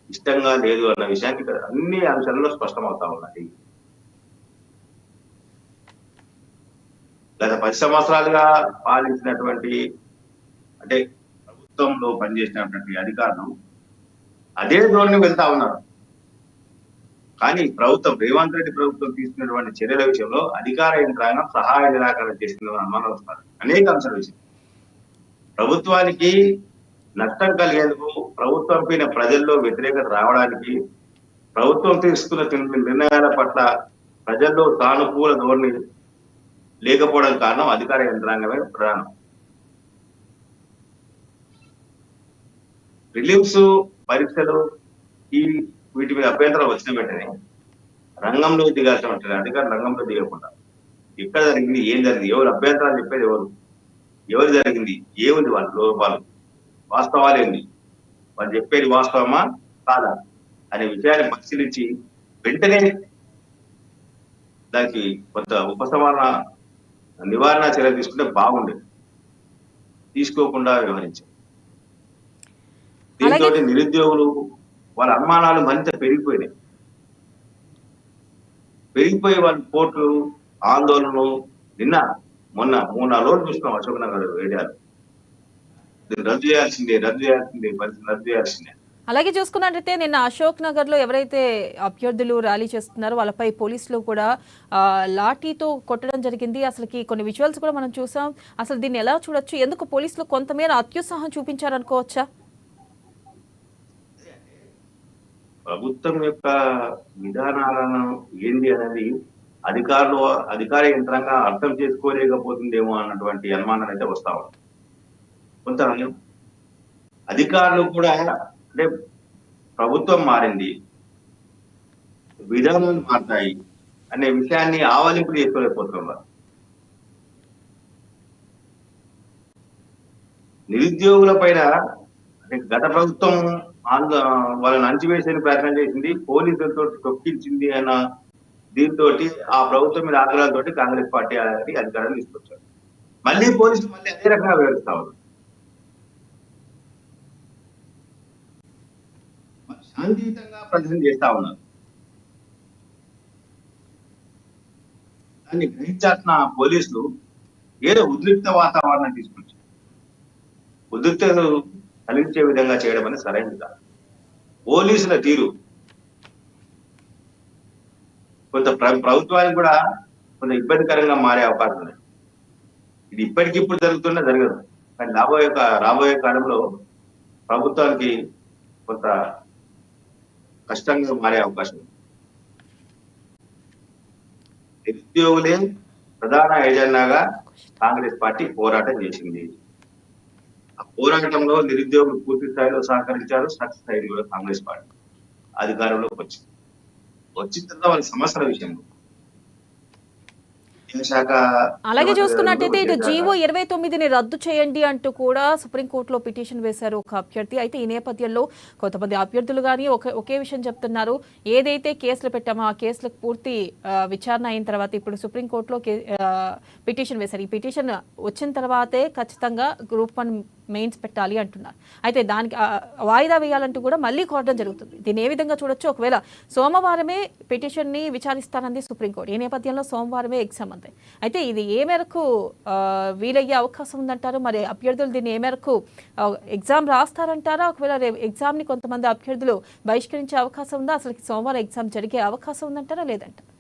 ఇష్టంగా లేదు అన్న విషయానికి ఇక్కడ అన్ని అంశాలలో స్పష్టమవుతా ఉన్నది. గత 10 సంవత్సరాలుగా పాలించినటువంటి అంటే ప్రభుత్వంలో పనిచేసినటువంటి అధికారులు అదే ధోరణి వెళ్తా ఉన్నారు. కానీ ప్రభుత్వం రేవంత్ రెడ్డి ప్రభుత్వం తీసుకున్నటువంటి చర్యల విషయంలో అధికార యంత్రాంగం సహాయ నిరాకరణ చేస్తుందని అనుమానం వస్తారు. అనేక అంశాల విషయం ప్రభుత్వానికి నష్టం కలిగేందుకు, ప్రభుత్వం పైన ప్రజల్లో వ్యతిరేకత రావడానికి, ప్రభుత్వం తీసుకున్న నిర్ణయాల పట్ల ప్రజల్లో సానుకూల ధోరణి లేకపోవడం కారణం అధికార యంత్రాంగమే ప్రధానం. ప్రిలిమ్స్ పరీక్షలు వీటి మీద అభ్యంతరం వచ్చిన వెంటనే రంగంలో దిగాల్సిన ఉంటుంది. అధికారులు రంగంలో దిగకుండా ఎక్కడ జరిగింది, ఏం జరిగింది, ఎవరు అభ్యంతరాలు చెప్పేది ఎవరు జరిగింది, ఏముంది వాళ్ళ లోపాలు, వాస్తవాలు ఏంది, వాళ్ళు చెప్పేది వాస్తవమా కాదా అనే విషయాన్ని పరిశీలించి వెంటనే దానికి కొంత నివారణ చర్యలు తీసుకుంటే బాగుండేది. తీసుకోకుండా వ్యవహరించారు. దీంతో నిరుద్యోగులు వాళ్ళ అనుమానాలు మరింత పెరిగిపోయి వాళ్ళ కోర్టులు ఆందోళనలు మొన్న 3-4 రోజులు చూస్తున్నాం. అశోక్ నగర్ ఏరియాలో రద్దు చేయాల్సిందే పరిస్థితి రద్దు చేయాల్సిందే. అలాగే చూసుకున్నట్టయితే నిన్న అశోక్ నగర్ లో ఎవరైతే అభ్యర్థులు ర్యాలీ చేస్తున్నారో వాళ్ళపై పోలీసులు కూడా లాఠీతో కొట్టడం జరిగింది. అసలుకి కొన్ని విజువల్స్ కూడా మనం చూసాం. అసలు దీన్ని ఎలా చూడొచ్చు, ఎందుకు పోలీసులు కొంతమేర అత్యుత్సాహం చూపించారనుకోవచ్చా? ప్రభుత్వం యొక్క విధానాలను ఏంది అనేది అధికార యంత్రాంగం అర్థం చేసుకోలేకపోతుందేమో అన్నటువంటి అనుమానం అయితే వస్తా ఉంది. కొంత అధికారులు కూడా అంటే ప్రభుత్వం మారింది, విధానాలు మారుతాయి అనే విషయాన్ని ఆవలింపులు చేసుకోలేకపోతున్నారు. నిరుద్యోగుల పైన అంటే గత ప్రభుత్వం వాళ్ళని అణచివేసే ప్రయత్నం చేసింది, పోలీసులతో తొక్కించింది అన్న దీంతో ఆ ప్రభుత్వం మీద ఆగ్రహాలతో కాంగ్రెస్ పార్టీ అధికారాన్ని తీసుకొచ్చారు. మళ్ళీ పోలీసులు మళ్ళీ అదే రకంగా వివరిస్తా ఉన్నారు. శాంతియుతంగా ప్రదర్శన చేస్తా ఉన్నారు. దాన్ని గ్రహించాల్సిన పోలీసులు ఏదో ఉద్రిక్త వాతావరణం తీసుకొచ్చారు. ఉద్రిక్తను కలిగించే విధంగా చేయడం అనేది సరైనది కాదు. పోలీసుల తీరు కొంత ప్రభుత్వానికి కూడా కొంత ఇబ్బందికరంగా మారే అవకాశం ఉంది. ఇది ఇప్పటికిప్పుడు జరగదు, కానీ రాబోయే కాలంలో ప్రభుత్వానికి కొంత కష్టంగా మారే అవకాశం ఉంది. నిరుద్యోగులే ప్రధాన ఎజెండాగా కాంగ్రెస్ పార్టీ పోరాటం చేసింది. ఆ పోరాటంలో నిరుద్యోగులు పూర్తి స్థాయిలో సహకరించారు. సక్సెస్ అయింది కూడా కాంగ్రెస్ పార్టీ అధికారంలోకి వచ్చిన తర్వాత వాళ్ళ సమస్యల విషయంలో అలాగే చూసుకున్నట్టయితే ఇటు జీవో 29ని రద్దు చేయండి అంటూ కూడా సుప్రీంకోర్టులో పిటిషన్ వేశారు ఒక అభ్యర్థి. అయితే ఈ నేపథ్యంలో కొంతమంది అభ్యర్థులు కానీ ఒకే విషయం చెప్తున్నారు, ఏదైతే కేసులు పెట్టామో ఆ కేసులకు పూర్తి విచారణ అయిన తర్వాత ఇప్పుడు సుప్రీంకోర్టులో పిటిషన్ వేశారు. ఈ పిటిషన్ వచ్చిన తర్వాతే ఖచ్చితంగా గ్రూప్ 1 మెయిన్స్ పెట్టాలి అంటున్నారు. అయితే దానికి వాయిదా వేయాలంటూ కూడా మళ్ళీ కోరడం జరుగుతుంది. దీన్ని ఏ విధంగా చూడొచ్చు? ఒకవేళ సోమవారమే పిటిషన్ని విచారిస్తానంది సుప్రీంకోర్టు. ఈ నేపథ్యంలో సోమవారమే ఎగ్జామ్ అంతే. అయితే ఇది ఏ మేరకు వీలయ్యే అవకాశం ఉందంటారు? మరి అభ్యర్థులు దీన్ని ఏ మేరకు ఎగ్జామ్ రాస్తారంటారా? ఒకవేళ ఎగ్జామ్ని కొంతమంది అభ్యర్థులు బహిష్కరించే అవకాశం ఉందా? అసలు సోమవారం ఎగ్జామ్ జరిగే అవకాశం ఉందంటారా లేదంటారా?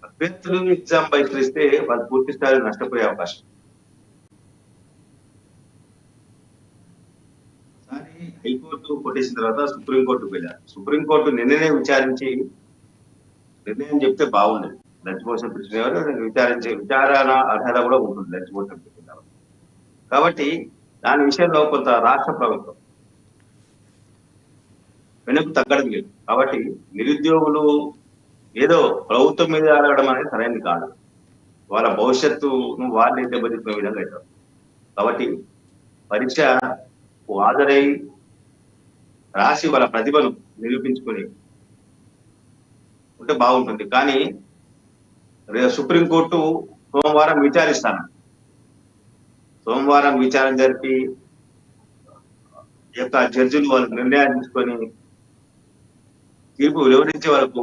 అభ్యర్థులు ఎగ్జామ్ బహిష్కరిస్తే వాళ్ళు పూర్తి స్థాయిలో నష్టపోయే అవకాశం. హైకోర్టు కొట్టేసిన తర్వాత సుప్రీంకోర్టుకు వెళ్ళారు. సుప్రీంకోర్టు నిన్ననే విచారించి నిర్ణయం చెప్తే బాగుండేది. లంచ్ మోషన్ పెట్టిన విచారణ అర్హత కూడా ఉంటుంది లంచ్ మోషన్ పెట్టిన. కాబట్టి దాని విషయంలో కొంత రాష్ట్ర ప్రభుత్వం వెనక్కు తగ్గడం లేదు. కాబట్టి నిరుద్యోగులు ఏదో ప్రభుత్వం మీద అడగడం అనేది సరైనది కాదు. వాళ్ళ భవిష్యత్తును వాళ్ళే దెబ్బతిన్న విధంగా అవుతారు. కాబట్టి పరీక్ష హాజరై రాసి వాళ్ళ ప్రతిభను నిరూపించుకొని ఉంటే బాగుంటుంది. కానీ సుప్రీంకోర్టు సోమవారం విచారిస్తాను. సోమవారం విచారణ జరిపి ఈ యొక్క జడ్జిలు వాళ్ళు నిర్ణయాలు తీసుకొని తీర్పు వెలువరించే వరకు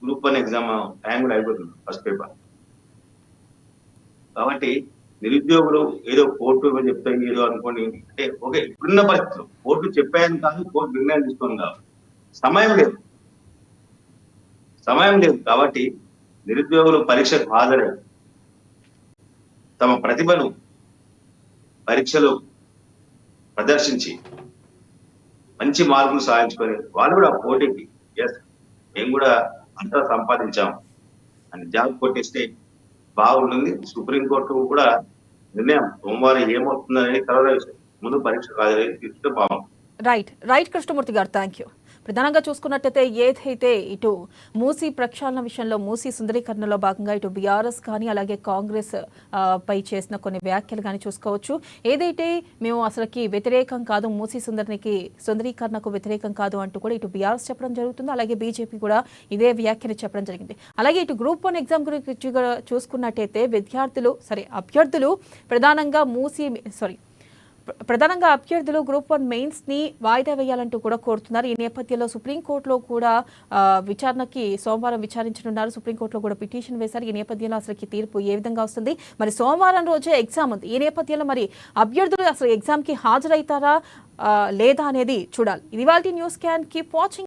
గ్రూప్ 1 ఎగ్జామ్ టైం కూడా అయిపోతుంది ఫస్ట్ పేపర్. కాబట్టి నిరుద్యోగులు ఏదో కోర్టు చెప్తాయి ఏదో అనుకోని అంటే ఓకే, ఇప్పుడున్న పరిస్థితులు కోర్టు చెప్పాయని కాదు, కోర్టు నిర్ణయం తీసుకొని కాదు, సమయం లేదు కాబట్టి నిరుద్యోగులు పరీక్షకు హాజరై తమ ప్రతిభను పరీక్షలు ప్రదర్శించి మంచి మార్కులు సాధించుకొని వాళ్ళు కూడా పోటీకి మేము కూడా అంతా సంపాదించాం అని జాబ్ కొట్టేస్తే బాగుంటుంది. సుప్రీంకోర్టు కూడా నిర్ణయం సోమవారం ఏమవుతుందనేది తర్వాత విషయం, ముందు పరీక్ష హాజరై తీసుకుంటే బాగుంటుంది. రైట్ కృష్ణమూర్తి గారు, థ్యాంక్ యూ. ప్రధానంగా చూసుకున్నట్టయితే ఏదైతే ఇటు మూసీ ప్రక్షాళన విషయంలో మూసీ సుందరీకరణలో భాగంగా ఇటు బీఆర్ఎస్ కానీ అలాగే కాంగ్రెస్ పై చేసిన కొన్ని వ్యాఖ్యలు కానీ చూసుకోవచ్చు. ఏదైతే మేము అసలుకి వ్యతిరేకం కాదు, మూసీ సుందరీకరణకు వ్యతిరేకం కాదు అంటూ కూడా ఇటు బీఆర్ఎస్ చెప్పడం జరుగుతుంది. అలాగే బీజేపీ కూడా ఇదే వ్యాఖ్యని చెప్పడం జరిగింది. అలాగే ఇటు గ్రూప్ 1 ఎగ్జామ్ గురించి చూసుకున్నట్టయితే అభ్యర్థులు ప్రధానంగా అభ్యర్థులు గ్రూప్ 1 మెయిన్స్ ని వాయిదా వేయాలంటూ కూడా కోరుతున్నారు. ఈ నేపథ్యంలో సుప్రీంకోర్టులో కూడా విచారణకి సోమవారం విచారించనున్నారు. సుప్రీంకోర్టులో కూడా పిటిషన్ వేశారు. ఈ నేపథ్యంలో అసలు తీర్పు ఏ విధంగా వస్తుంది, మరి సోమవారం రోజే ఎగ్జామ్ ఉంది. ఈ నేపథ్యంలో మరి అభ్యర్థులు అసలు ఎగ్జామ్ కి హాజరవుతారా లేదా అనేది చూడాలి. ఇది ఇవాల్టి న్యూస్ క్యాన్. Keep watching.